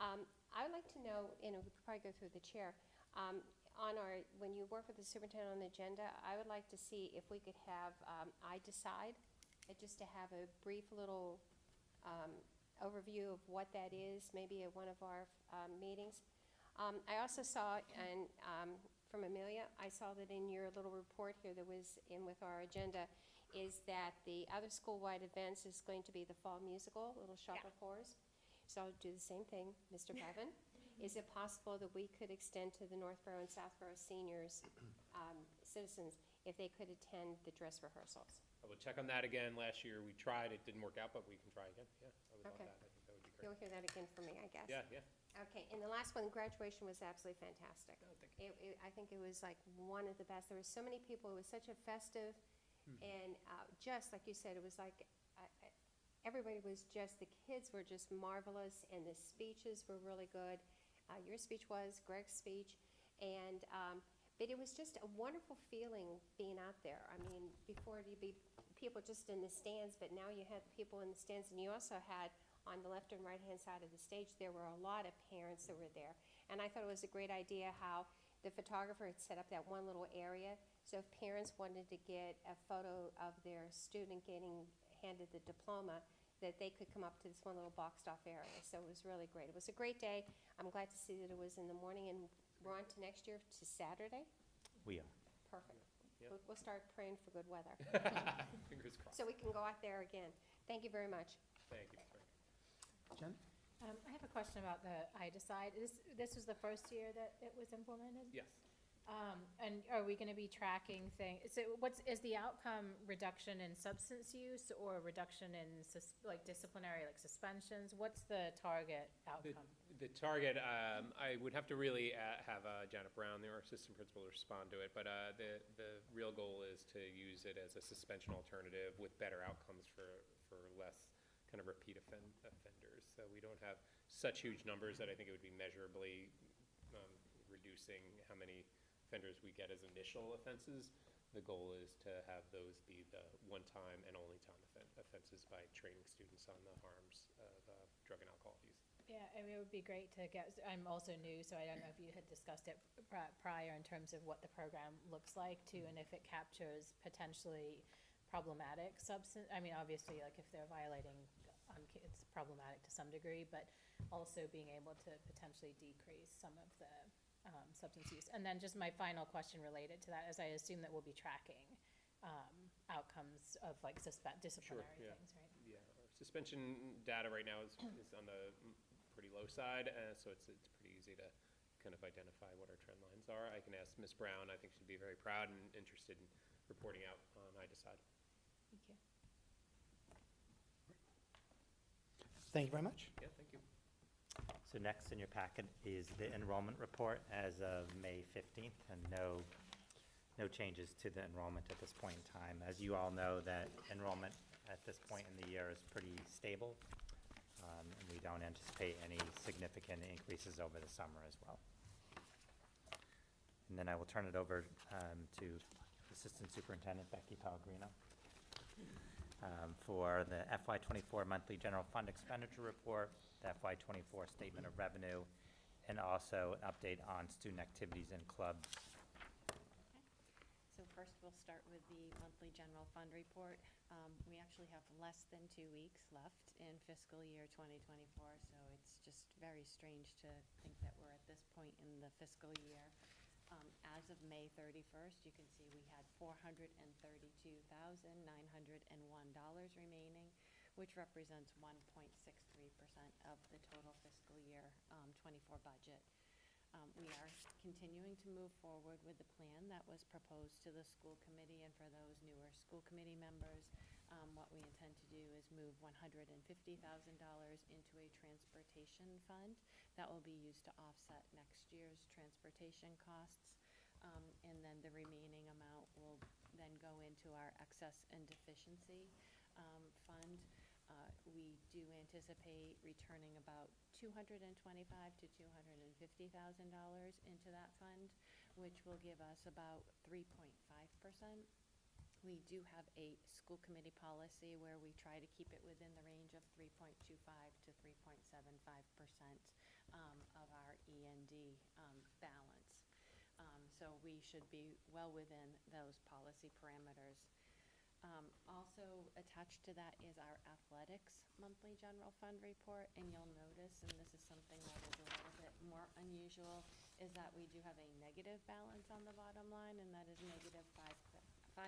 I would like to know, we could probably go through the chair, when you work with the superintendent on the agenda, I would like to see if we could have I Decide, just to have a brief little overview of what that is, maybe at one of our meetings. I also saw, and from Amelia, I saw that in your little report here that was in with our agenda, is that the other school-wide events is going to be the fall musical, Little Shop of Horrors. So I'll do the same thing, Mr. Bevan. Is it possible that we could extend to the Northborough and Southborough seniors, citizens, if they could attend the dress rehearsals. I will check on that again. Last year, we tried, it didn't work out, but we can try again. Yeah, I would love Okay. that. I think that would be You'll great. hear that again from me, I guess. Yeah, yeah. Okay, and the last one, graduation was absolutely fantastic. No, thank you. I think it was like one of the best. There were so many people. It was such a festive, and just like you said, it was like everybody was just, the kids were just marvelous, and the speeches were really good. Your speech was, Greg's speech, and but it was just a wonderful feeling being out there. I mean, before you'd be people just in the stands, but now you had people in the stands, and you also had on the left and right-hand side of the stage, there were a lot of parents that were there. And I thought it was a great idea how the photographer had set up that one little area. So if parents wanted to get a photo of their student getting handed the diploma, that they could come up to this one little boxed-off area. So it was really great. It was a great day. I'm glad to see that it was in the morning, and we're on to next year to Saturday. We are. Perfect. Yep. We'll start praying for good weather, Fingers crossed. so we can go out there again. Thank you very much. Thank you, Ms. Rankin. Jen? I have a question about the I-Decide. This was the first year that it was implemented? Yes. And are we gonna be tracking things, so is the outcome reduction in substance use or reduction in disciplinary, like suspensions? What's the target outcome? The target, I would have to really have Janet Brown, our assistant principal, respond to it, but the real goal is to use it as a suspension alternative with better outcomes for less kind of repeat offenders. So we don't have such huge numbers that I think it would be measurably reducing how many offenders we get as initial offenses. The goal is to have those be the one-time and only-time offenses by training students on the harms of drug and alcohol use. Yeah, I mean, it would be great to get, I'm also new, so I don't know if you had discussed it prior in terms of what the program looks like too, and if it captures potentially problematic substance, I mean, obviously, like if they're violating, it's problematic to some degree, but also being able to potentially decrease some of the substance use. And then just my final question related to that is I assume that we'll be tracking outcomes of like disciplinary yeah. things, right? Yeah, our suspension data right now is on the pretty low side, so it's pretty easy to kind of identify what our trend lines are. I can ask Ms. Brown, I think she'd be very proud and interested in reporting out on I-Decide. Thank you. Thank you very much. Yeah, thank you. So next in your packet is the enrollment report as of May 15th, and no changes to the enrollment at this point in time. As you all know, that enrollment at this point in the year is pretty stable, and we don't anticipate any significant increases over the summer as well. And then I will turn it over to Assistant Superintendent Becky Pellegrino for the FY24 monthly general fund expenditure report, the FY24 statement of revenue, and also an update on student activities and clubs. So first, we'll start with the monthly general fund report. We actually have less than 2 weeks left in fiscal year 2024, so it's just very strange to think that we're at this point in the fiscal year. As of May 31st, you can see we had $432,901 remaining, which represents 1.63% of the total fiscal year 24 budget. We are continuing to move forward with the plan that was proposed to the school committee, and for those newer school committee members, what we intend to do is move $150,000 into a transportation fund that will be used to offset next year's transportation costs. And then the remaining amount will then go into our excess and deficiency fund. We do anticipate returning about $225,000 to $250,000 into that fund, which will give us about 3.5%. We do have a school committee policy where we try to keep it within the range of 3.25 to 3.75% of our E&D balance. So we should be well within those policy parameters. Also attached to that is our athletics monthly general fund report, and you'll notice, and this is something that is a little bit more unusual, is that we do have a negative balance on the bottom line, and that is negative $5,076.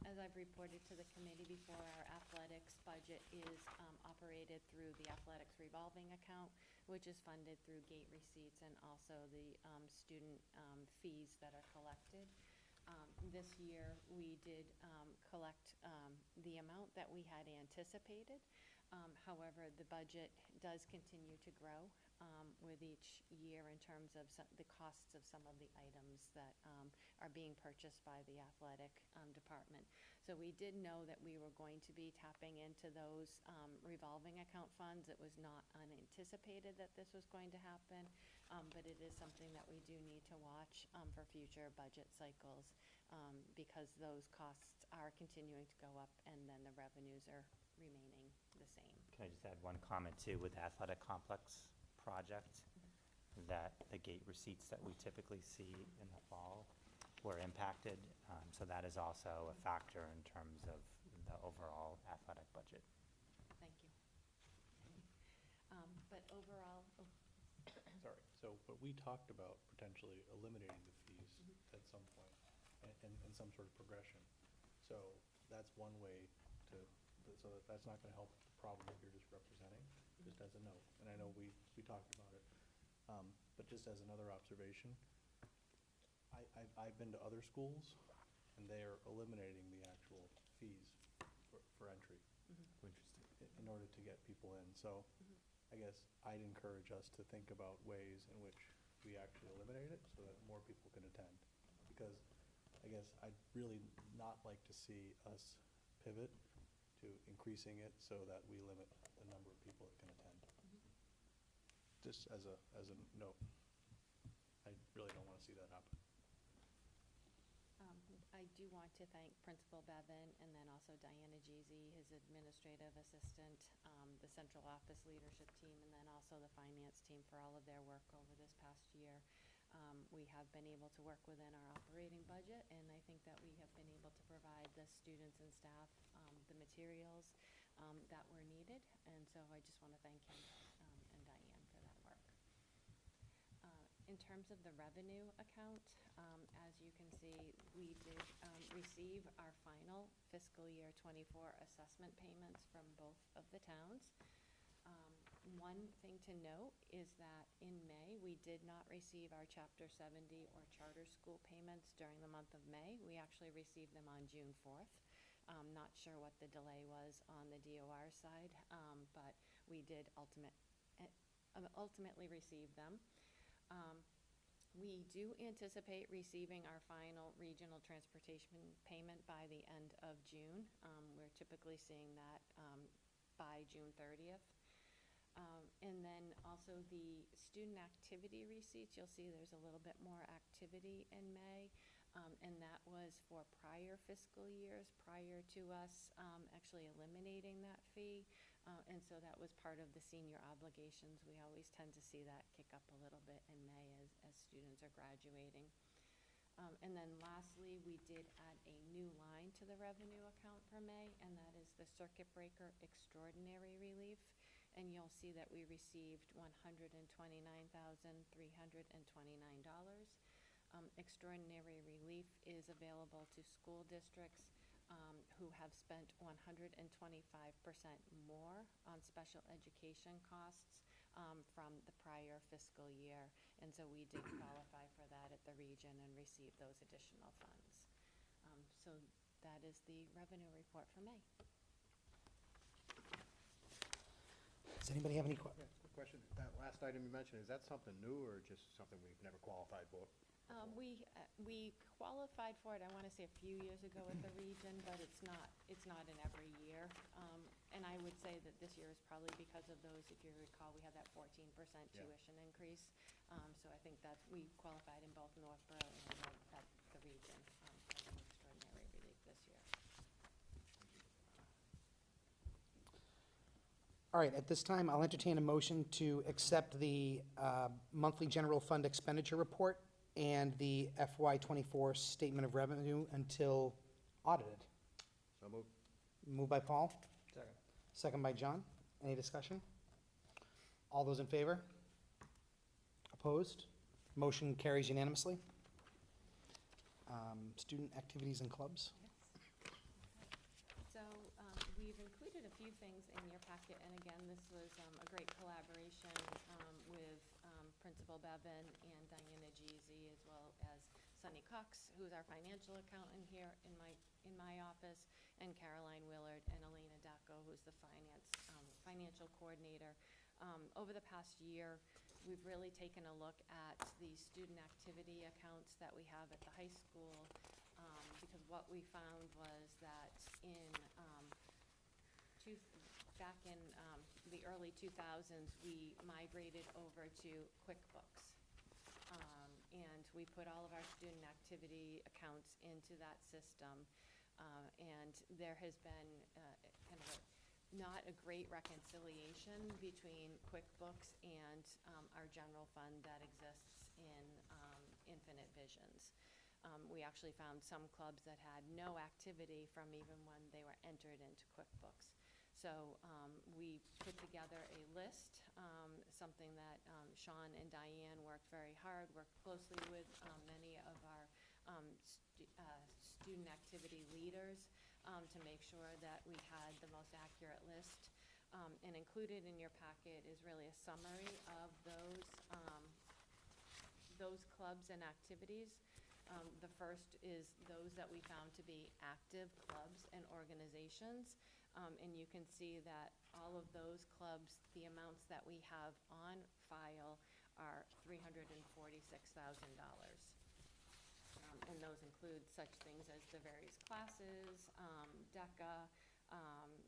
As I've reported to the committee before, our athletics budget is operated through the athletics revolving account, which is funded through gate receipts and also the student fees that are collected. This year, we did collect the amount that we had anticipated. However, the budget does continue to grow with each year in terms of the costs of some of the items that are being purchased by the athletic department. So we did know that we were going to be tapping into those revolving account funds. It was not unanticipated that this was going to happen, but it is something that we do need to watch for future budget cycles because those costs are continuing to go up and then the revenues are remaining the same. Can I just add one comment too, with the athletic complex project, that the gate receipts that we typically see in the fall were impacted. So that is also a factor in terms of the overall athletic budget. Thank you. But overall, Sorry, so, but we talked about potentially eliminating the fees at some point and some sort of progression. So that's one way to, so that's not gonna help the problem that you're just representing, just as a note. And I know we talked about it. But just as another observation, I've been to other schools and they are eliminating the actual fees for entry. Interesting. In order to get people in. So I guess I'd encourage us to think about ways in which we actually eliminate it so that more people can attend. Because I guess I'd really not like to see us pivot to increasing it so that we limit the number of people that can attend. Just as a note. I really don't want to see that happen. I do want to thank Principal Bevan and then also Diana Jeezy, his administrative assistant, the central office leadership team, and then also the finance team for all of their work over this past year. We have been able to work within our operating budget, and I think that we have been able to provide the students and staff the materials that were needed, and so I just want to thank him and Diane for that work. In terms of the revenue account, as you can see, we did receive our final fiscal year '24 assessment payments from both of the towns. One thing to note is that in May, we did not receive our Chapter 70 or charter school payments during the month of May. We actually received them on June 4th. Not sure what the delay was on the DOR side, but we did ultimately receive them. We do anticipate receiving our final regional transportation payment by the end of June. We're typically seeing that by June 30th. And then also the student activity receipts, you'll see there's a little bit more activity in May. And that was for prior fiscal years, prior to us actually eliminating that fee. And so that was part of the senior obligations. We always tend to see that kick up a little bit in May as students are graduating. And then lastly, we did add a new line to the revenue account for May, and that is the circuit breaker extraordinary relief. And you'll see that we received $129,329. Extraordinary relief is available to school districts who have spent 125% more on special education costs from the prior fiscal year. And so we did qualify for that at the region and receive those additional funds. So that is the revenue report for May. Does anybody have any Yeah, quick question. That last item you mentioned, is that something new or just something we've never qualified for? We qualified for it, I want to say a few years ago at the region, but it's not in every year. And I would say that this year is probably because of those, if you recall, we had that 14% tuition increase. So I think that we qualified in both Northborough and at the region for the extraordinary relief this year. All right, at this time, I'll entertain a motion to accept the monthly general fund expenditure report and the FY '24 statement of revenue until audited. So moved. Moved by Paul, Second. second by John. Any discussion? All those in favor? Opposed? Motion carries unanimously. Student activities and clubs. So we we've included a few things in your packet, and again, this was a great collaboration with Principal Bevan and Diana Jeezy, as well as Sunny Cox, who's our financial accountant here in my office, and Caroline Willard and Elena Dacco, who's the financial coordinator. Over the past year, we've really taken a look at the student activity accounts that we have at the high school, because what we found was that back in the early 2000s, we migrated over to QuickBooks. And we put all of our student activity accounts into that system. And there has been kind of not a great reconciliation between QuickBooks and our general fund that exists in Infinite Visions. We actually found some clubs that had no activity from even when they were entered into QuickBooks. So we put together a list, something that Sean and Diane worked very hard, worked closely with many of our student activity leaders to make sure that we had the most accurate list. And included in your packet is really a summary of those clubs and activities. The first is those that we found to be active clubs and organizations. And you can see that all of those clubs, the amounts that we have on file are $346,000. And those include such things as the various classes, DECA,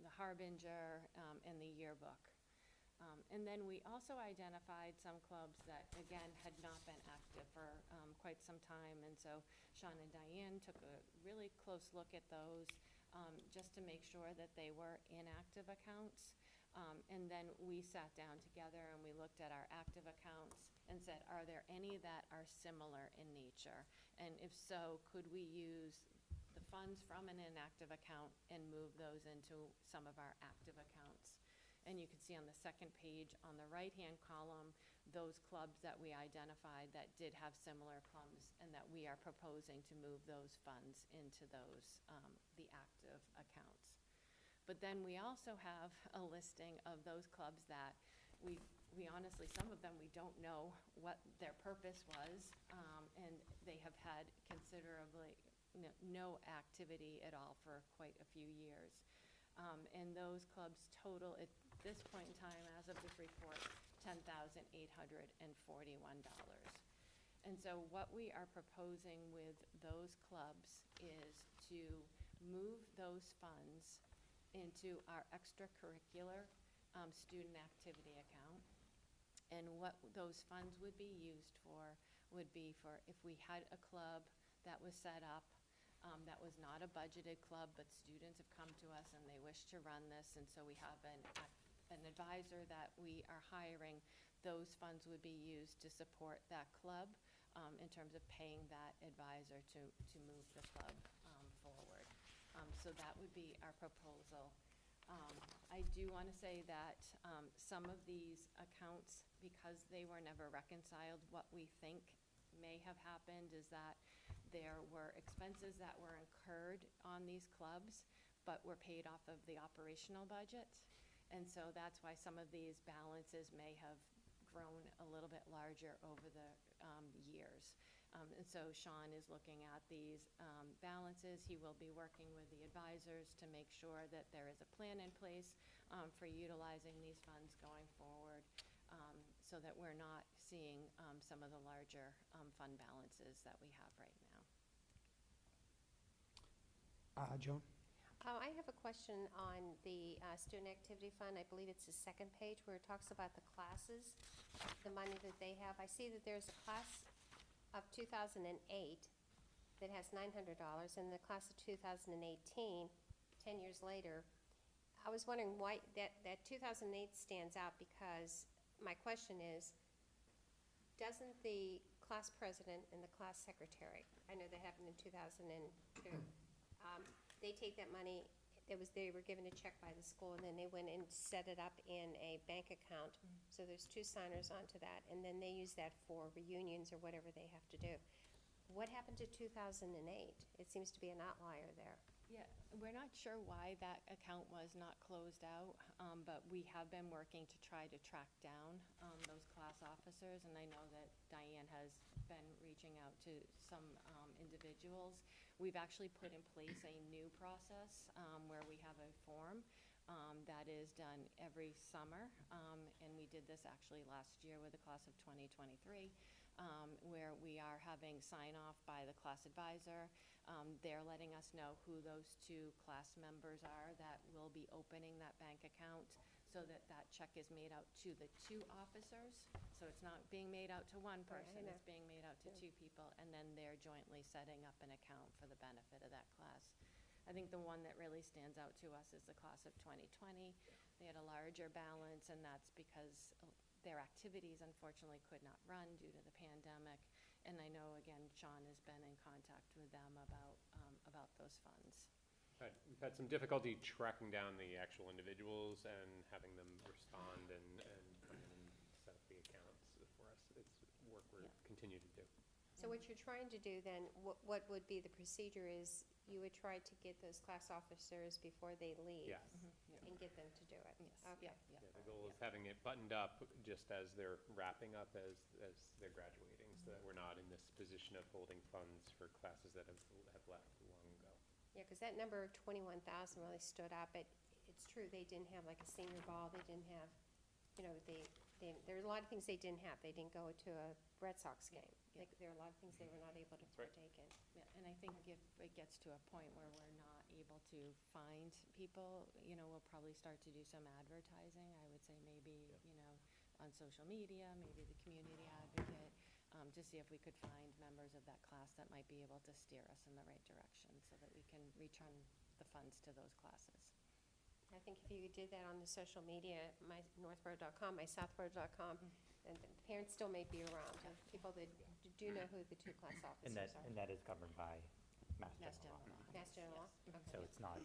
the Harbinger, and the yearbook. And then we also identified some clubs that, again, had not been active for quite some time. And so Sean and Diane took a really close look at those just to make sure that they were inactive accounts. And then we sat down together and we looked at our active accounts and said, are there any that are similar in nature? And if so, could we use the funds from an inactive account and move those into some of our active accounts? And you can see on the second page on the right-hand column, those clubs that we identified that did have similar clubs and that we are proposing to move those funds into those, the active accounts. But then we also have a listing of those clubs that we honestly, some of them, we don't know what their purpose was, and they have had considerably no activity at all for quite a few years. And those clubs total at this point in time, as of this report, $10,841. And so what we are proposing with those clubs is to move those funds into our extracurricular student activity account. And what those funds would be used for would be for if we had a club that was set up that was not a budgeted club, but students have come to us and they wish to run this, and so we have an advisor that we are hiring. Those funds would be used to support that club in terms of paying that advisor to move the club forward. So that would be our proposal. I do want to say that some of these accounts, because they were never reconciled, what we think may have happened is that there were expenses that were incurred on these clubs, but were paid off of the operational budget. And so that's why some of these balances may have grown a little bit larger over the years. And so Sean is looking at these balances. He will be working with the advisors to make sure that there is a plan in place for utilizing these funds going forward, so that we're not seeing some of the larger fund balances that we have right now. Joan? I have a question on the student activity fund. I believe it's the second page where it talks about the classes, the money that they have. I see that there's a class of 2008 that has $900, and the class of 2018, 10 years later. I was wondering why that 2008 stands out, because my question is, doesn't the class president and the class secretary, I know that happened in 2002, they take that money, they were given a check by the school, and then they went and set it up in a bank account. So there's two signers onto that, and then they use that for reunions or whatever they have to do. What happened to 2008? It seems to be an outlier there. Yeah, we're not sure why that account was not closed out, but we have been working to try to track down those class officers, and I know that Diane has been reaching out to some individuals. We've actually put in place a new process where we have a form that is done every summer, and we did this actually last year with the class of 2023, where we are having sign-off by the class advisor. They're letting us know who those two class members are that will be opening that bank account so that that check is made out to the two officers. So it's not being made out to one Right, I person, know. it's being made out to two people, and then they're jointly setting up an account for the benefit of that class. I think the one that really stands out to us is the class of 2020. They had a larger balance, and that's because their activities unfortunately could not run due to the pandemic. And I know, again, Sean has been in contact with them about those funds. We've had some difficulty tracking down the actual individuals and having them respond and come in and set up the accounts for us. It's work we're continue to do. So what you're trying to do then, what would be the procedure is you would try to get those class officers before they leave? Yes. And get them to do it? Yes, Okay. yeah. Yeah, the goal is having it buttoned up just as they're wrapping up, as they're graduating, so that we're not in this position of holding funds for classes that have left long ago. Yeah, because that number of 21,000 really stood out, but it's true, they didn't have like a senior ball, they didn't have, there are a lot of things they didn't have. They didn't go to a Red Sox game. Yeah. Like, there are a lot of things they were not able to right. partake in. Yeah, and I think if it gets to a point where we're not able to find people, we'll probably start to do some advertising. I would say maybe, on social media, maybe the community advocate, to see if we could find members of that class that might be able to steer us in the right direction so that we can return the funds to those classes. I think if you did that on the social media, my northborough.com, my southborough.com, and the parents still may be around, and people that do know who the two class officers are. And that is governed by Mass Mass General General Law. law. Mass General law? Yes. Okay. So it's not,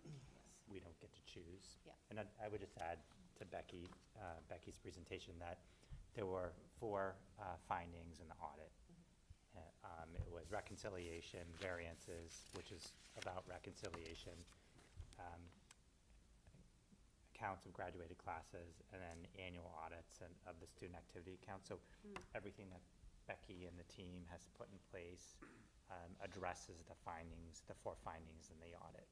we don't get to choose. Yeah. And I would just add to Becky's presentation that there were 4 findings in the audit. It was reconciliation, variances, which is about reconciliation, accounts of graduated classes, and then annual audits of the student activity account. So everything that Becky and the team has put in place addresses the findings, the 4 findings in the audit.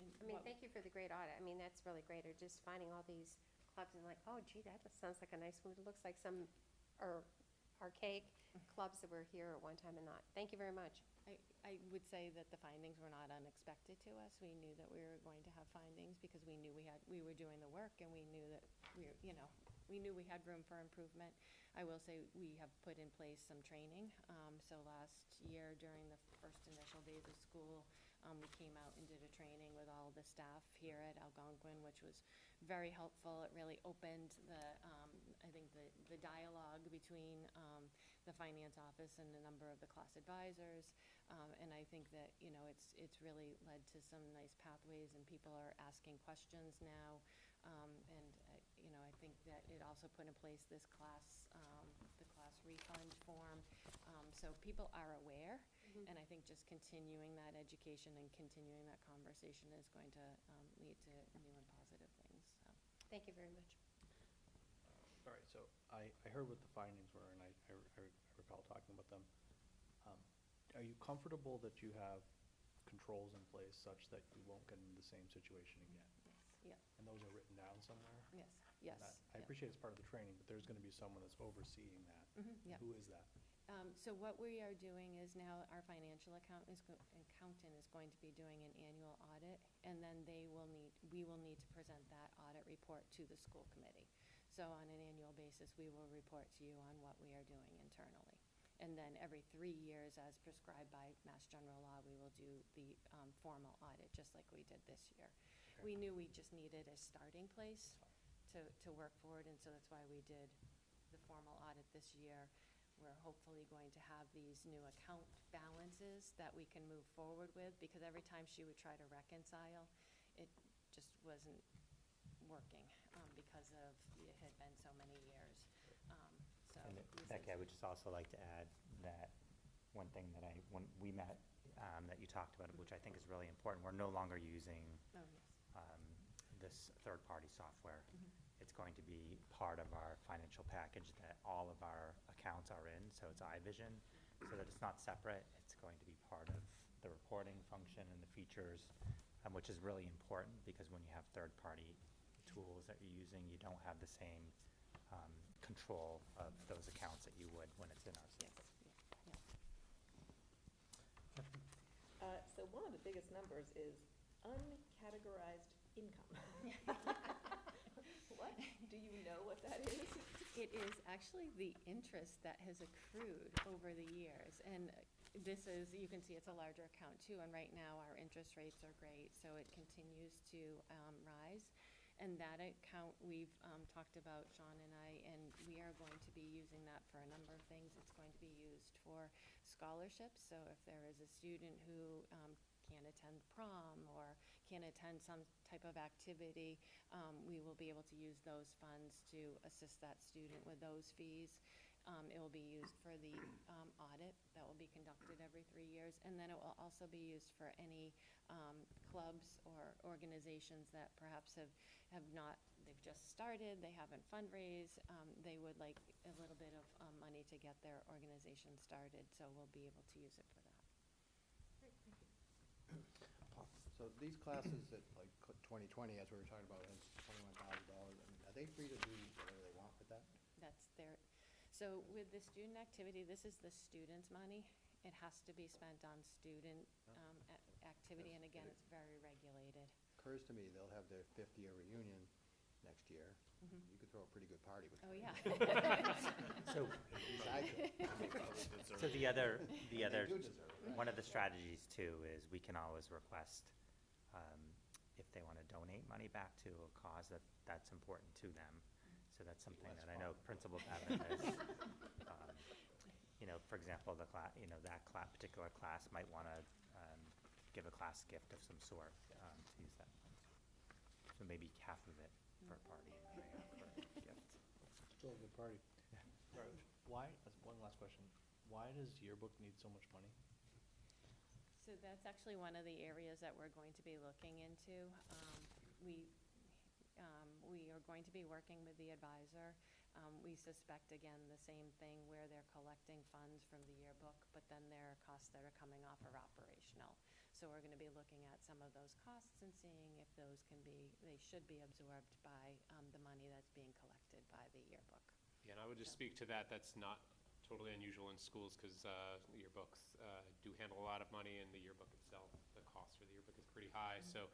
And I mean, what- thank you for the great audit. I mean, that's really great, or just finding all these clubs and like, oh gee, that sounds like a nice one. It looks like some archaic clubs that were here at one time and not. Thank you very much. I would say that the findings were not unexpected to us. We knew that we were going to have findings because we knew we were doing the work, and we knew that we knew we had room for improvement. I will say we have put in place some training. So last year during the first initial days of school, we came out and did a training with all the staff here at Algonquin, which was very helpful. It really opened I think the dialogue between the finance office and a number of the class advisors. And I think that, it's really led to some nice pathways, and people are asking questions now. And I think that it also put in place this class, the class refund form. So people are aware, and I think just continuing that education and continuing that conversation is going to lead to new and positive things, so. Thank you very much. All right, so I heard what the findings were, and I recall talking about them. Are you comfortable that you have controls in place such that you won't get into the same situation again? Yes, And those are written down somewhere? yes, And yes. I appreciate it's part of the training, but there's gonna be someone that's overseeing that. Yeah. Who is that? So what we are doing is now our financial accountant is going to be doing an annual audit, and then we will need to present that audit report to the school committee. So on an annual basis, we will report to you on what we are doing internally. And then every 3 years, as prescribed by Mass General Law, we will do the formal audit, just like we did this year. Okay. We knew we just needed a starting place to work forward, and so that's why we did the formal audit this year. We're hopefully going to have these new account balances that we can move forward with, because every time she would try to reconcile, it just wasn't working, because it had been so many years. So And this Becky, I is- would just also like to add that one thing that when we met that you talked about, which I think is really important. We're no longer using Oh, yes. this third-party software. It's going to be part of our financial package that all of our accounts are in, so it's iVision, so that it's not separate. It's going to be part of the reporting function and the features, which is really important, because when you have third-party tools that you're using, you don't have the same control of those accounts that you would when it's in our Yes, system. So one of the biggest numbers is uncategorized income. What? Do you know what that is? It is actually the interest that has accrued over the years. And this is, you can see it's a larger account too, and right now our interest rates are great, so it continues to rise. And that account, we've talked about, Sean and I, and we are going to be using that for a number of things. It's going to be used for scholarships, so if there is a student who can't attend prom or can't attend some type of activity, we will be able to use those funds to assist that student with those fees. It will be used for the audit that will be conducted every 3 years, and then it will also be used for any clubs or organizations that perhaps have not, they've just started, they haven't fundraised, they would like a little bit of money to get their organization started, so we'll be able to use it for that. So these classes that, like 2020, as we were talking about, is $21,000, I mean, are they free to do whatever they want with that? That's their, so with the student activity, this is the student's money. It has to be spent on student activity, and again, it's very regulated. Occurs to me, they'll have their 50-year reunion next year. You could throw a pretty good party with Oh, $20,000. yeah. So, At least I could. so the other, They do deserve it, right? one of the strategies too is we can always request, if they want to donate money back to a cause that's important to them. So that's something Less that I know fun. Principal Bevin has, for example, that particular class might want to give a class gift of some sort to use that funds. So maybe half of it for a party and the other half for a gift. Still a good party. Why, as one last question, why does yearbook need so much money? So that's actually one of the areas that we're going to be looking into. We are going to be working with the advisor. We suspect, again, the same thing where they're collecting funds from the yearbook, but then there are costs that are coming off are operational. So we're going to be looking at some of those costs and seeing if those they should be absorbed by the money that's being collected by the yearbook. Yeah, and I would just speak to that. That's not totally unusual in schools, because yearbooks do handle a lot of money, and the yearbook itself, the cost for the yearbook is pretty high. So,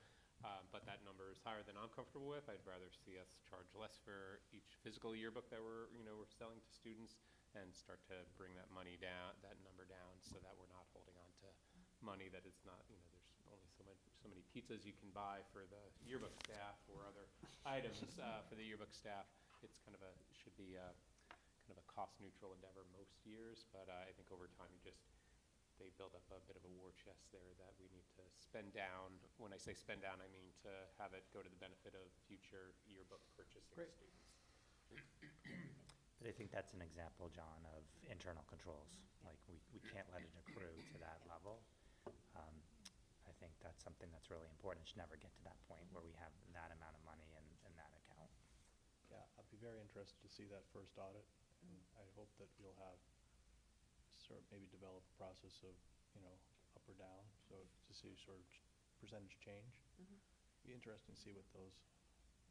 but that number is higher than I'm comfortable with. I'd rather see us charge less for each physical yearbook that we're selling to students, and start to bring that money down, that number down, so that we're not holding on to money that is not, there's only so many pizzas you can buy for the yearbook staff or other items for the yearbook staff. It's should be kind of a cost-neutral endeavor most years, but I think over time they build up a bit of a war chest there that we need to spend down. When I say spend down, I mean to have it go to the benefit of future yearbook purchasing students. But I think that's an example, John, of internal controls. Like, we can't let it accrue to that level. I think that's something that's really important. It should never get to that point where we have that amount of money in that account. Yeah, I'd be very interested to see that first audit, and I hope that you'll have maybe develop a process of, up or down, so to see sort of percentage change. Be interesting to see what those,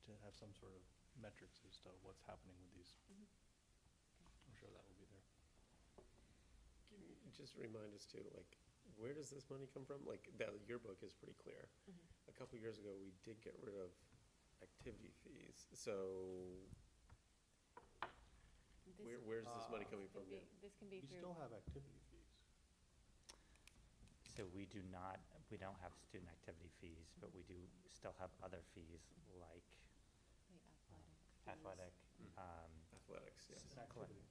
to have some sort of metrics as to what's happening with these. I'm sure that will be there. Can you just remind us too, like, where does this money come from? Like, that yearbook is pretty clear. A couple years ago, we did get rid of activity fees, so where's this money coming from now? This can be You through. still have activity fees. So we don't have student activity fees, but we do still have other fees like The athletic fees. athletic. Athletics, yes. It's an activity.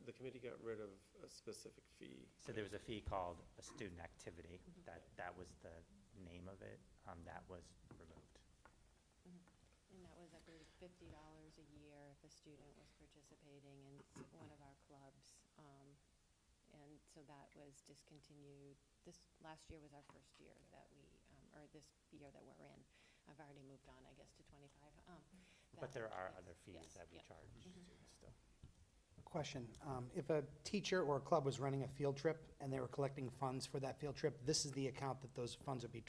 The committee got rid of a specific fee. So there was a fee called a student activity, that was the name of it, that was removed. And that was, I believe, $50 a year if a student was participating in one of our clubs. And so that was discontinued. This, last year was our first year that we, or this year that we're in. I've already moved on, I guess, to 25. But there are yes, other fees yes, that we yeah. charge students still. Question, if a teacher or a club was running a field trip and they were collecting funds for that field trip, this is the account that those funds would be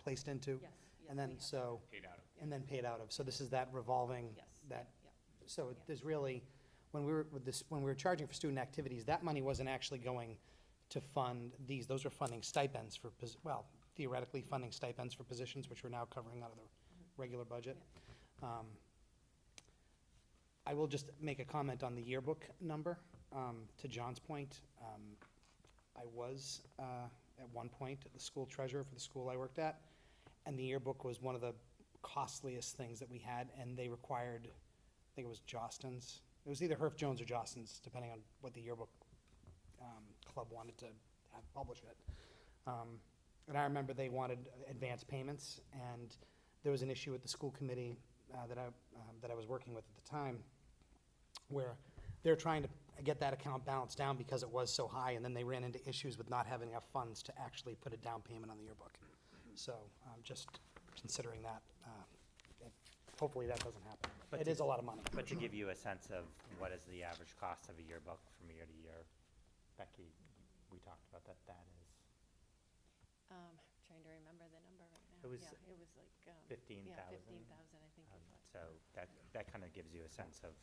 placed into? Yes, yes, And then, we have so, Paid out of. and then paid out of, so this is that revolving, Yes, that, yeah. so Yeah. there's really, when we were, with this, when we were charging for student activities, that money wasn't actually going to fund these, those were funding stipends for, well, theoretically funding stipends for positions, which we're now covering out of the regular budget. I will just make a comment on the yearbook number. To John's point, I was, at one point, the school treasurer for the school I worked at, and the yearbook was one of the costliest things that we had, and they required, I think it was Jostens. It was either Herff Jones or Jostens, depending on what the yearbook club wanted to have publish it. And I remember they wanted advance payments, and there was an issue with the school committee that I was working with at the time, where they're trying to get that account balanced down because it was so high, and then they ran into issues with not having enough funds to actually put a down payment on the yearbook. So just considering that, hopefully that doesn't happen. But It to- is a lot of money. But to give you a sense of what is the average cost of a yearbook from year to year, Becky, we talked about that, that is Trying to remember the number right now. It was Yeah, it was like, 15,000. yeah, 15,000, I think is what. So that kind of gives you a sense of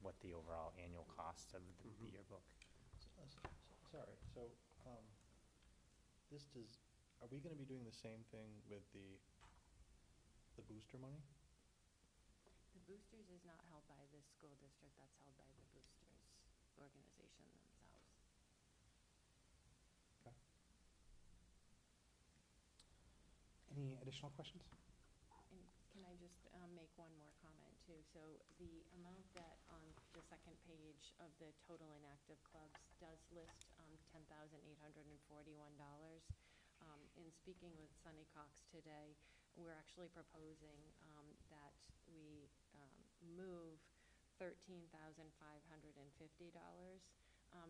what the overall annual cost of the yearbook. Sorry, so, this does, are we gonna be doing the same thing with the booster money? The Boosters is not held by the school district, that's held by the Boosters organization themselves. Any additional questions? And can I just make one more comment too? So the amount that on the second page of the total inactive clubs does list $10,841. In speaking with Sunny Cox today, we're actually proposing that we move $13,550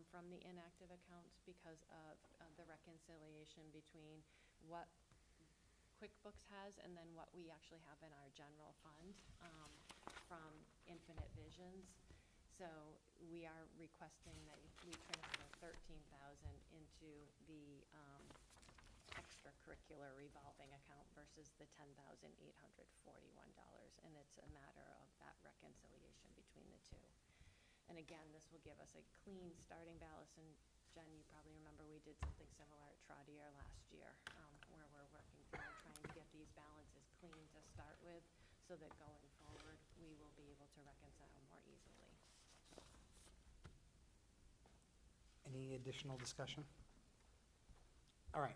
from the inactive accounts because of the reconciliation between what QuickBooks has and then what we actually have in our general fund from Infinite Visions. So we are requesting that we transfer $13,000 into the extracurricular revolving account versus the $10,841. And it's a matter of that reconciliation between the two. And again, this will give us a clean starting balance. And Jen, you probably remember we did something similar at Trottier last year, where we're working through trying to get these balances clean to start with, so that going forward, we will be able to reconcile more easily. Any additional discussion? All right.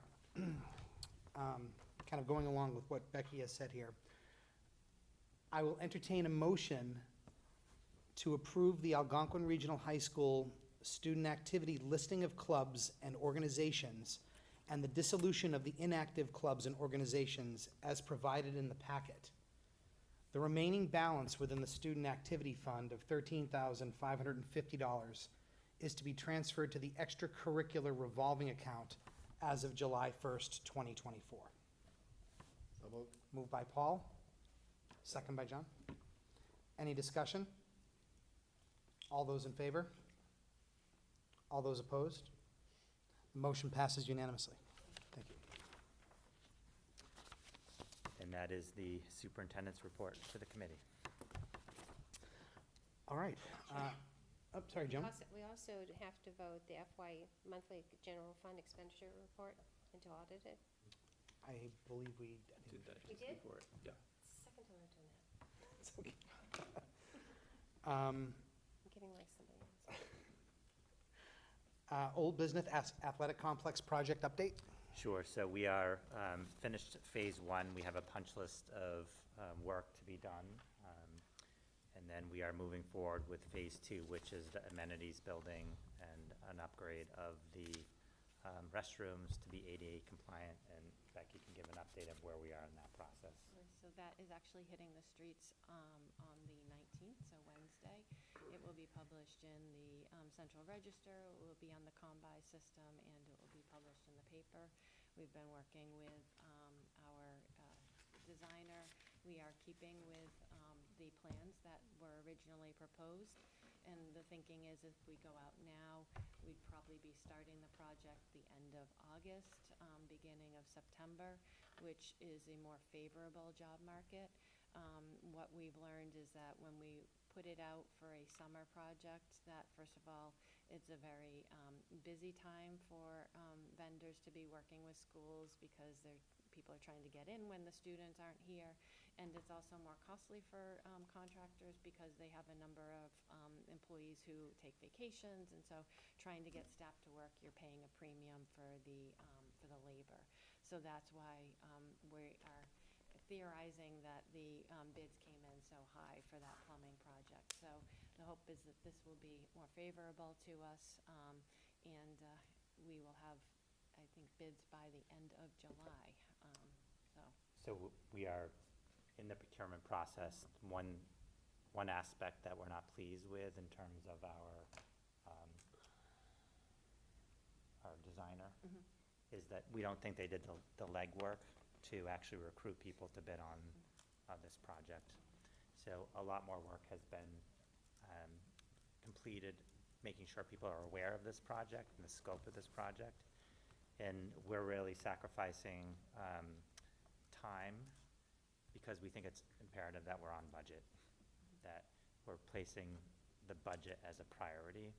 Kind of going along with what Becky has said here, I will entertain a motion to approve the Algonquin Regional High School student activity listing of clubs and organizations and the dissolution of the inactive clubs and organizations as provided in the packet. The remaining balance within the student activity fund of $13,550 is to be transferred to the extracurricular revolving account as of July 1st, 2024. So moved. Moved by Paul, second by John. Any discussion? All those in favor? All those opposed? The motion passes unanimously. Thank you. And that is the superintendent's report to the committee. All right. Sorry, Joan? We also have to vote the FY monthly general fund expenditure report and to audit it. I believe we Did that We just did? before it, yeah. Second time I've done that. It's okay. I'm getting like somebody else. Old business athletic complex project update. Sure, so we are finished phase one. We have a punch list of work to be done. And then we are moving forward with phase two, which is the amenities building and an upgrade of the restrooms to be ADA compliant. And Becky can give an update of where we are in that process. So that is actually hitting the streets on the 19th 19th, so Wednesday. It will be published in the Central Register, it will be on the Combi system, and it will be published in the paper. We've been working with our designer. We are keeping with the plans that were originally proposed. And the thinking is if we go out now, we'd probably be starting the project the end of August, beginning of September, which is a more favorable job market. What we've learned is that when we put it out for a summer project, that first of all, it's a very busy time for vendors to be working with schools because people are trying to get in when the students aren't here. And it's also more costly for contractors because they have a number of employees who take vacations. And so trying to get staff to work, you're paying a premium for the labor. So that's why we are theorizing that the bids came in so high for that plumbing project. So the hope is that this will be more favorable to us, and we will have, I think, bids by the end of July. So we are in the procurement process. One aspect that we're not pleased with in terms of our designer is that we don't think they did the legwork to actually recruit people to bid on this project. So a lot more work has been completed, making sure people are aware of this project and the scope of this project. And we're really sacrificing time because we think it's imperative that we're on budget, that we're placing the budget as a priority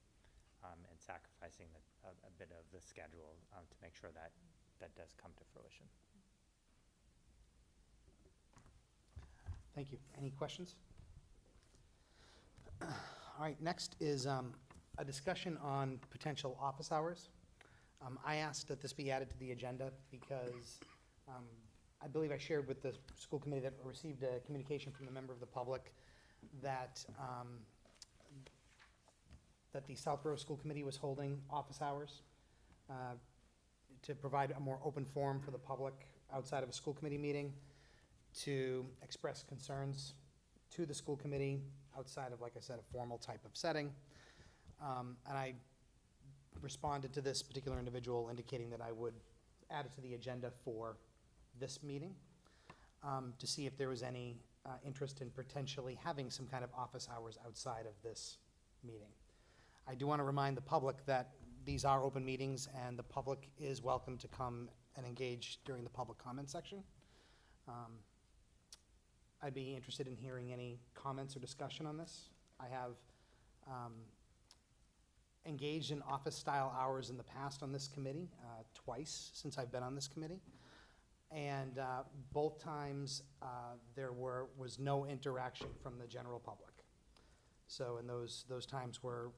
and sacrificing a bit of the schedule to make sure that that does come to fruition. Thank you. Any questions? All right, next is a discussion on potential office hours. I asked that this be added to the agenda because I believe I shared with the school committee that I received a communication from a member of the public that that the Southborough School Committee was holding office hours to provide a more open forum for the public outside of a school committee meeting to express concerns to the school committee outside of, like I said, a formal type of setting. And I responded to this particular individual indicating that I would add it to the agenda for this meeting to see if there was any interest in potentially having some kind of office hours outside of this meeting. I do want to remind the public that these are open meetings and the public is welcome to come and engage during the public comment section. I'd be interested in hearing any comments or discussion on this. I have engaged in office-style hours in the past on this committee, twice since I've been on this committee. And both times there was no interaction from the general public. So, and those times were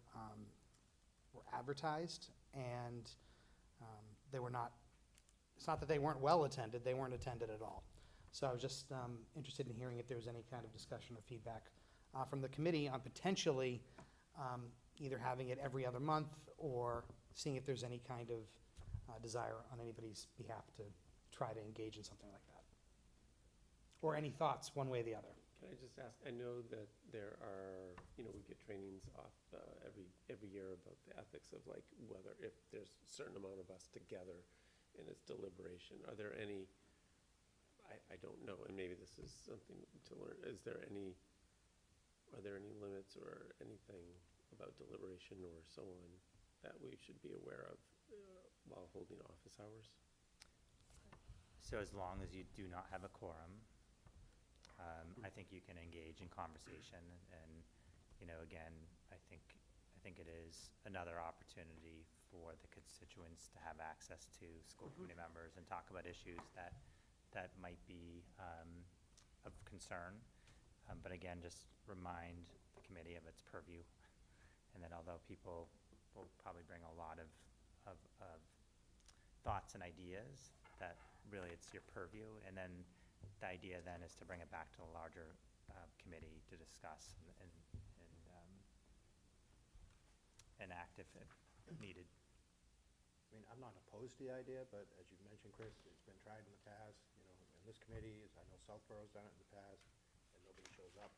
advertised, and they were not, it's not that they weren't well attended, they weren't attended at all. So I was just interested in hearing if there was any kind of discussion or feedback from the committee on potentially either having it every other month or seeing if there's any kind of desire on anybody's behalf to try to engage in something like that. Or any thoughts, one way or the other. Can I just ask, I know that there are, we get trainings off every year about the ethics of like whether if there's a certain amount of us together and it's deliberation, are there any, I don't know, and maybe this is something to learn, are there any limits or anything about deliberation or so on that we should be aware of while holding office hours? So as long as you do not have a quorum, I think you can engage in conversation, and again, I think it is another opportunity for the constituents to have access to school committee members and talk about issues that might be of concern. But again, just remind the committee of its purview, and that although people will probably bring a lot of thoughts and ideas, that really it's your purview, and then the idea then is to bring it back to a larger committee to discuss and act if needed. I mean, I'm not opposed to the idea, but as you mentioned, Chris, it's been tried in the past, in this committee, as I know Southborough's done it in the past, and nobody shows up.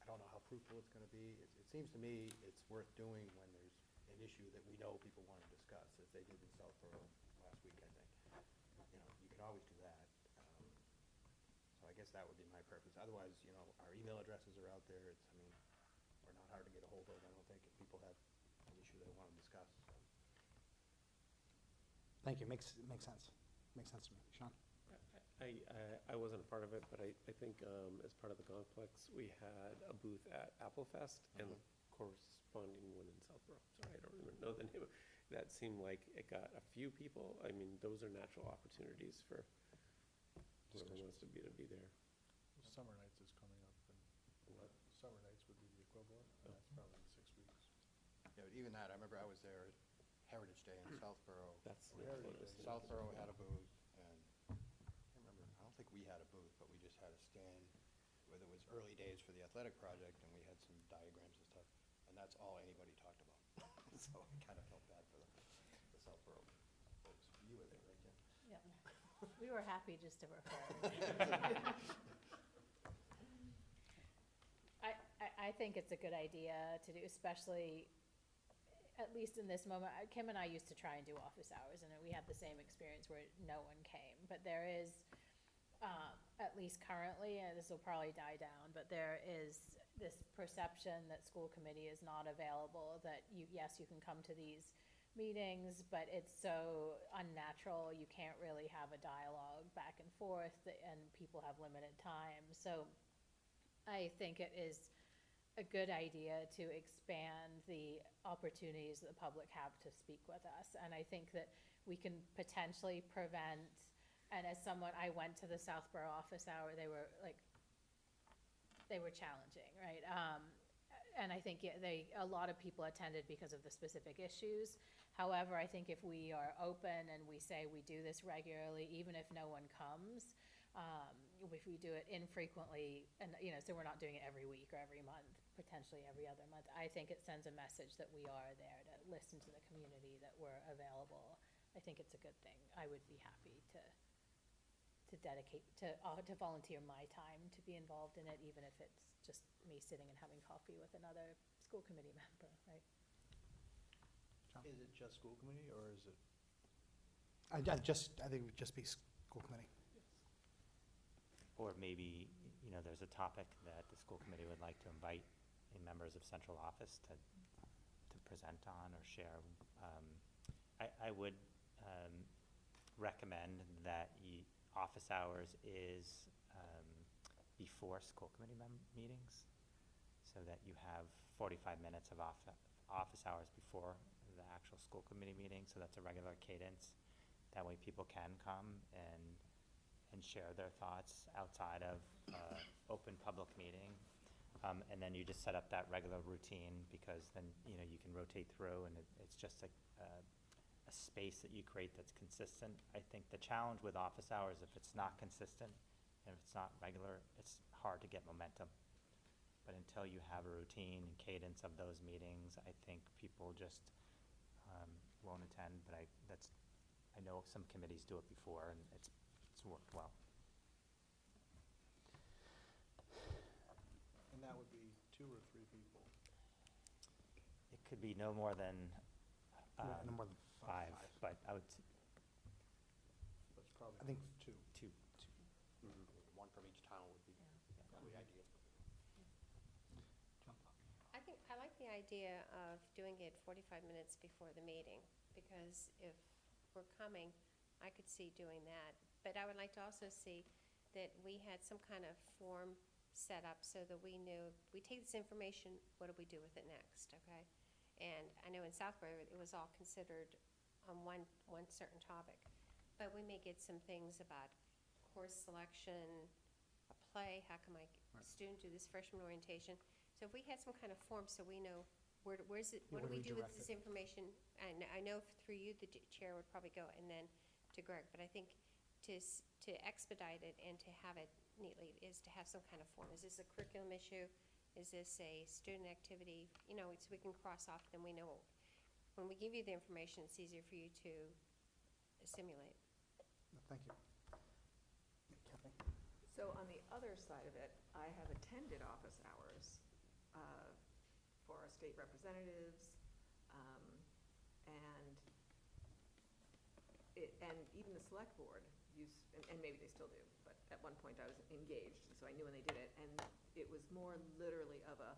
So I don't know how fruitful it's gonna be. It seems to me it's worth doing when there's an issue that we know people wanna discuss, as they did in Southborough last week, I think. You know, you can always do that. So I guess that would be my preference. Otherwise, you know, our email addresses are out there. I mean, we're not hard to get a hold of, I don't think, if people have an issue they wanna discuss. Thank you, makes sense. Makes sense to me. Sean? I wasn't a part of it, but I think as part of the Complex, we had a booth at Applefest and the corresponding one in Southborough. Sorry, I don't even know the name. That seemed like it got a few people. I mean, those are natural opportunities for whoever wants to be there. Summer Nights is coming up, and What? Summer Nights would be the equivalent, and that's probably in 6 weeks. Yeah, but even that, I remember I was there at Heritage Day in Southborough. That's Well, what I Heritage was Day. thinking. Southborough had a booth, and I can't remember, I don't think we had a booth, but we just had a stand, where it was early days for the athletic project, and we had some diagrams and stuff, and that's all anybody talked about. So I kind of felt bad for the Southborough folks. You were there, right, Jen? Yeah. We were happy just to refer. I think it's a good idea to do, especially, at least in this moment. Kim and I used to try and do office hours, and we had the same experience where no one came. But there is, at least currently, and this will probably die down, but there is this perception that school committee is not available, that yes, you can come to these meetings, but it's so unnatural, you can't really have a dialogue back and forth, and people have limited time. So I think it is a good idea to expand the opportunities that the public have to speak with us. And I think that we can potentially prevent, and as someone, I went to the Southborough office hour, they were challenging, right? And I think a lot of people attended because of the specific issues. However, I think if we are open and we say we do this regularly, even if no one comes, if we do it infrequently, and, you know, so we're not doing it every week or every month, potentially every other month, I think it sends a message that we are there to listen to the community, that we're available. I think it's a good thing. I would be happy to dedicate, to volunteer my time to be involved in it, even if it's just me sitting and having coffee with another school committee member, right? Is it just school committee, or is it? I think it would just be school committee. Or maybe, you know, there's a topic that the school committee would like to invite the members of central office to present on or share. I would recommend that office hours is before school committee meetings, so that you have 45 minutes of office hours before the actual school committee meeting, so that's a regular cadence. That way people can come and share their thoughts outside of open public meeting. And then you just set up that regular routine, because then, you know, you can rotate through, and it's just a space that you create that's consistent. I think the challenge with office hours, if it's not consistent, and if it's not regular, it's hard to get momentum. But until you have a routine and cadence of those meetings, I think people just won't attend. But I know some committees do it before, and it's worked well. And that would be 2 or 3 people. It could be no more than No more than 5, but I would, That's probably I think 2. 2. One from each town would be probably ideal. I like the idea of doing it 45 minutes before the meeting, because if we're coming, I could see doing that. But I would like to also see that we had some kind of form set up, so that we knew, we take this information, what do we do with it next, okay? And I know in Southborough, it was all considered on one certain topic. But we may get some things about course selection, a play, how can my student do this freshman orientation? So if we had some kind of form, so we know where's it, Yeah, what do where we we do with direct this information? And I know through you, the chair would probably go, and then to Greg. But I think to expedite it and to have it neatly is to have some kind of form. Is this a curriculum issue? Is this a student activity? You know, so we can cross off, then we know. When we give you the information, it's easier for you to assimilate. Thank you. Kathy? So on the other side of it, I have attended office hours for our state representatives, and and even the select board and maybe they still do, but at one point I was engaged, so I knew when they did it, and it was more literally of a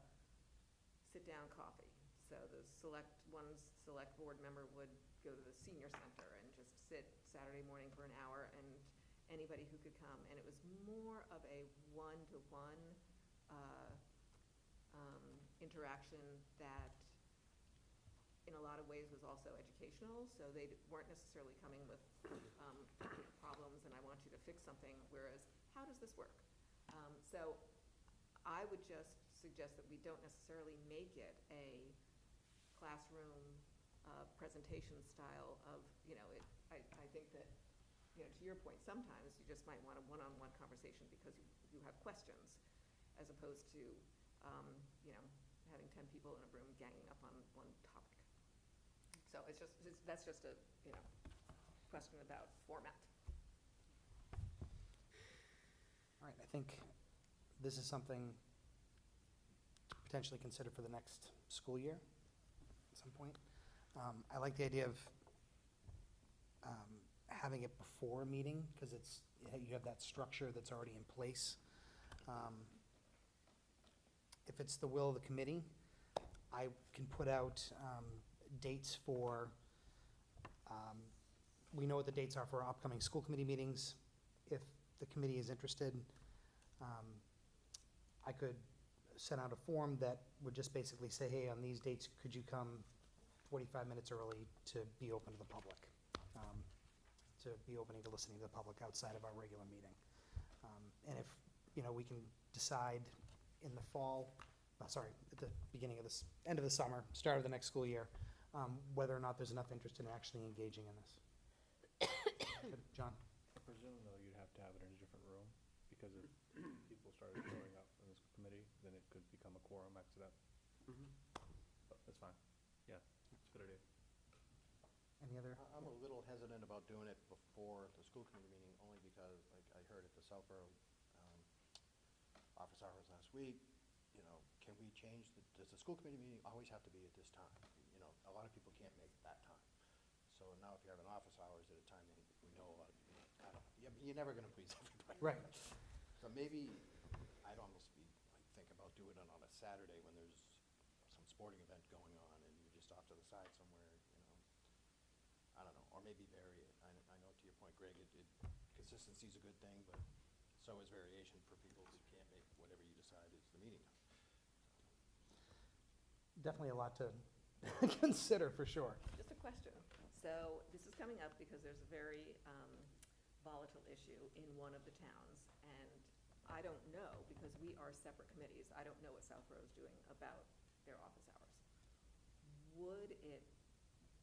sit-down coffee. So the select board member would go to the senior center and just sit Saturday morning for an hour, and anybody who could come, and it was more of a one-to-one interaction that in a lot of ways was also educational, so they weren't necessarily coming with problems and I want you to fix something, whereas how does this work? So I would just suggest that we don't necessarily make it a classroom presentation style of, I think that, to your point, sometimes you just might want a one-on-one conversation because you have questions, as opposed to, having 10 people in a room ganging up on one topic. So that's just a, question about format. All right, I think this is something to potentially consider for the next school year at some point. I like the idea of having it before a meeting, because you have that structure that's already in place. If it's the will of the committee, I can put out dates for, we know what the dates are for our upcoming school committee meetings. If the committee is interested, I could send out a form that would just basically say, hey, on these dates, could you come 45 minutes early to be open to the public? To be opening to listening to the public outside of our regular meeting. And if, we can decide in the fall, at the beginning of this, end of the summer, start of the next school year, whether or not there's enough interest in actually engaging in this. Good. John? I presume, though, you'd have to have it in a different room, because if people started showing up in this committee, then it could become a quorum accident. But that's fine. Yeah, it's a good idea. Any other? I'm a little hesitant about doing it before the school committee meeting, only because, like, I heard at the Southborough office hours last week, can we change, does the school committee meeting always have to be at this time? A lot of people can't make that time. So now if you have an office hours at a time, we know a lot of people, you're never gonna please everybody. Right. So maybe I'd almost think about doing it on a Saturday when there's some sporting event going on and you're just off to the side somewhere, I don't know, or maybe vary it. I know to your point, Greg, consistency's a good thing, but so is variation for people who can't make whatever you decide is the meeting. Definitely a lot to consider, for sure. Just a question. So this is coming up because there's a very volatile issue in one of the towns, and I don't know, because we are separate committees, I don't know what Southborough is doing about their office hours. Would it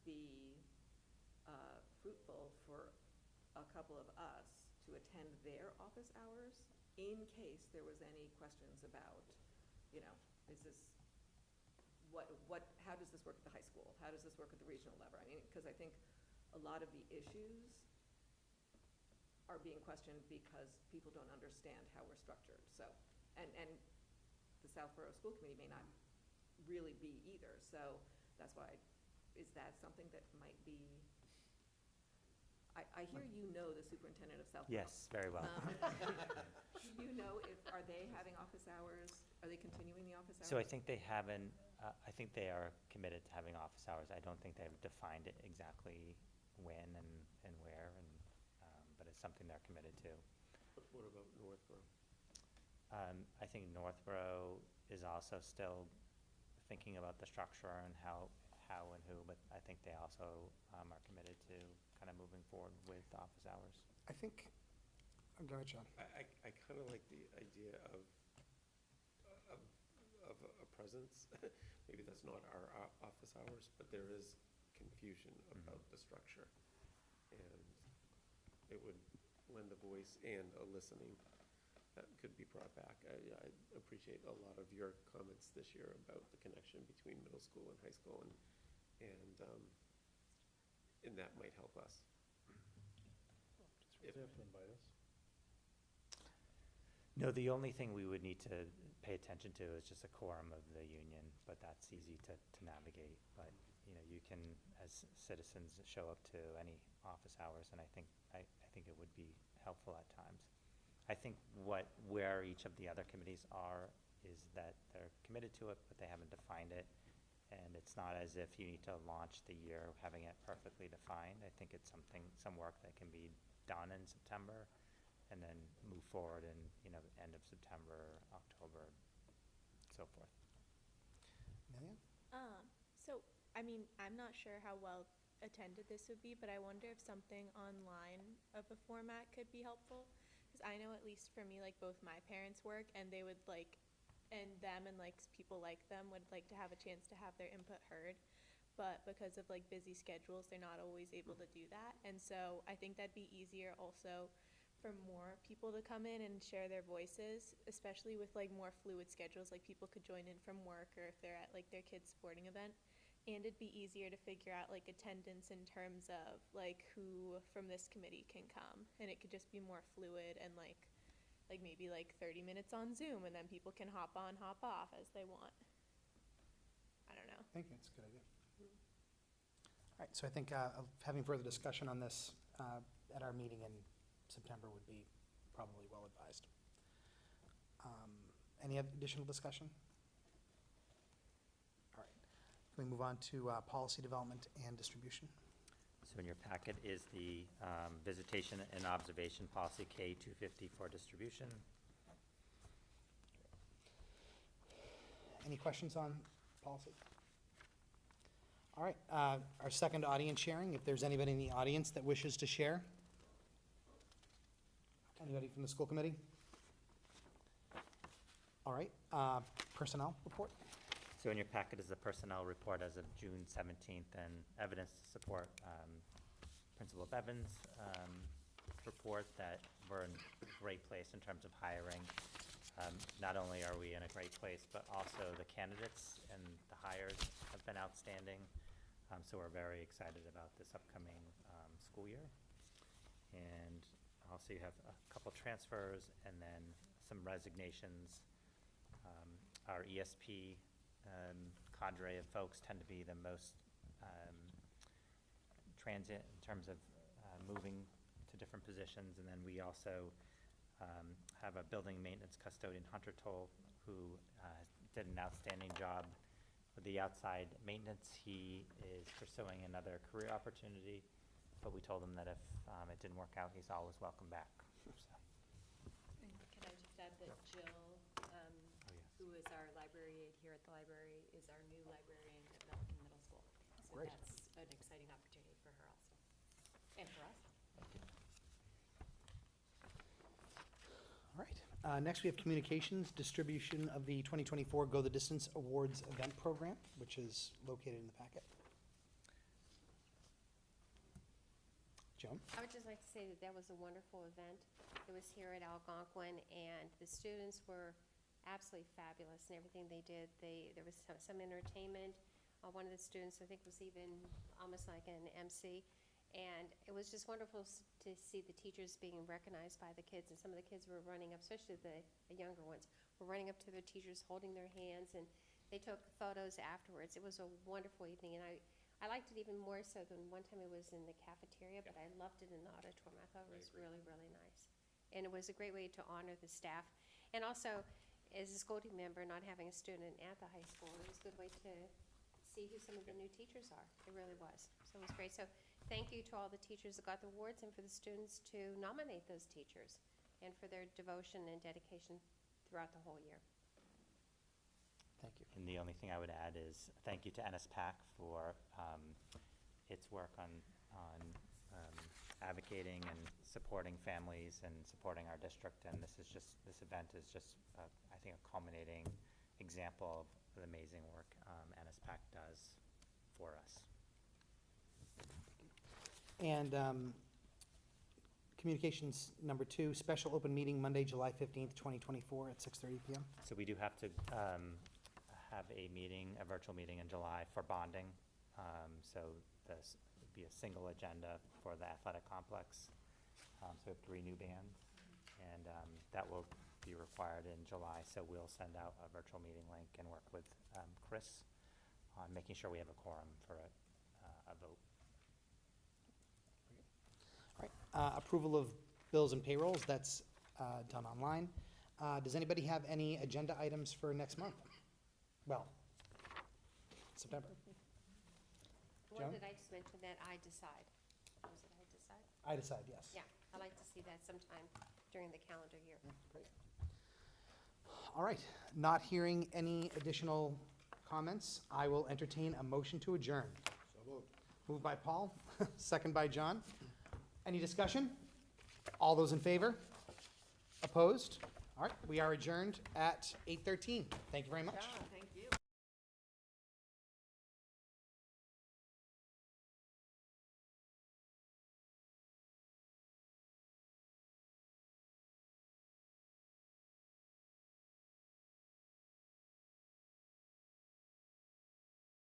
be fruitful for a couple of us to attend their office hours in case there was any questions about, is this, how does this work at the high school? How does this work at the regional level? I mean, because I think a lot of the issues are being questioned because people don't understand how we're structured. So, and the Southborough School Committee may not really be either. So that's why, is that something that might be, I hear the superintendent of Southborough. Yes, very well. Do you know are they having office hours? Are they continuing the office hours? So I think they haven't, I think they are committed to having office hours. I don't think they've defined it exactly when and where, but it's something they're committed to. But what about Northborough? I think Northborough is also still thinking about the structure and how and who, but I think they also are committed to kind of moving forward with office hours. I think, go ahead, John. I kind of like the idea of a presence. Maybe that's not our office hours, but there is confusion about the structure. And it would lend a voice and a listening that could be brought back. I appreciate a lot of your comments this year about the connection between middle school and high school, and that might help us. They have to invite us. No, the only thing we would need to pay attention to is just a quorum of the union, but that's easy to navigate. But, you know, you can, as citizens, show up to any office hours, and I think it would be helpful at times. I think where each of the other committees are is that they're committed to it, but they haven't defined it. And it's not as if you need to launch the year having it perfectly defined. I think it's some work that can be done in September and then move forward in, end of September, October, so forth. Amelia? So, I mean, I'm not sure how well attended this would be, but I wonder if something online of a format could be helpful. Because I know, at least for me, like, both my parents work, and they would like, and them and like people like them would like to have a chance to have their input heard. But because of like busy schedules, they're not always able to do that. And so I think that'd be easier also for more people to come in and share their voices, especially with like more fluid schedules, like people could join in from work or if they're at like their kid's sporting event. And it'd be easier to figure out like attendance in terms of like who from this committee can come. And it could just be more fluid and like maybe like 30 minutes on Zoom, and then people can hop on, hop off as they want. I don't know. I think that's a good idea. All right, so I think having further discussion on this at our meeting in September would be probably well advised. Any additional discussion? All right, can we move on to policy development and distribution? So in your packet is the visitation and observation policy K-250 for distribution. Any questions on policy? All right, our second audience sharing, if there's anybody in the audience that wishes to share. Anybody from the school committee? All right, personnel report. So in your packet is the personnel report as of June 17th and evidence to support Principal Bevan's report that we're in a great place in terms of hiring. Not only are we in a great place, but also the candidates and the hires have been outstanding. So we're very excited about this upcoming school year. And also you have a couple transfers and then some resignations. Our ESP cadre of folks tend to be the most transient in terms of moving to different positions. And then we also have a building maintenance custodian, Hunter Toll, who did an outstanding job with the outside maintenance. He is pursuing another career opportunity, but we told him that if it didn't work out, he's always welcome back. So. Can I just add that Jill, who is our library aide here at the library, is our new librarian at Pelican Middle School. So Great. that's an exciting opportunity for her also, and for us. All right, next we have communications, distribution of the 2024 Go the Distance Awards event program, which is located in the packet. Joan? I would just like to say that that was a wonderful event. It was here at Algonquin, and the students were absolutely fabulous in everything they did. There was some entertainment. One of the students, I think, was even almost like an MC. And it was just wonderful to see the teachers being recognized by the kids. And some of the kids were running up, especially the younger ones, were running up to their teachers, holding their hands, and they took photos afterwards. It was a wonderful evening, and I liked it even more so than one time it was in the cafeteria, but I loved it in the auditorium. I thought it was really, really nice. And it was a great way to honor the staff. And also, as a school team member, not having a student at the high school, it was a good way to see who some of the new teachers are. It really was. So it was great. So thank you to all the teachers that got the awards and for the students to nominate those teachers and for their devotion and dedication throughout the whole year. Thank you. And the only thing I would add is thank you to NSPAC for its work on advocating and supporting families and supporting our district. And this event is just, I think, a culminating example of the amazing work NSPAC does for us. And communications number 2, special open meeting Monday, July 15th, 2024 at 6:30 p.m. So we do have to have a meeting, a virtual meeting in July for bonding. So this would be a single agenda for the athletic complex. So we have 3 new bands, and that will be required in July, so we'll send out a virtual meeting link and work with Chris on making sure we have a quorum for a vote. All right, approval of bills and payrolls, that's done online. Does anybody have any agenda items for next month? Well, September. The one Joan? that I just mentioned that I decide. Was it I decide? I decide, yes. Yeah, I'd like to see that sometime during the calendar year. Great. All right, not hearing any additional comments, I will entertain a motion to adjourn. So moved. Moved by Paul, second by John. Any discussion? All those in favor? Opposed? All right, we are adjourned at 8:13. Thank you very much. Thank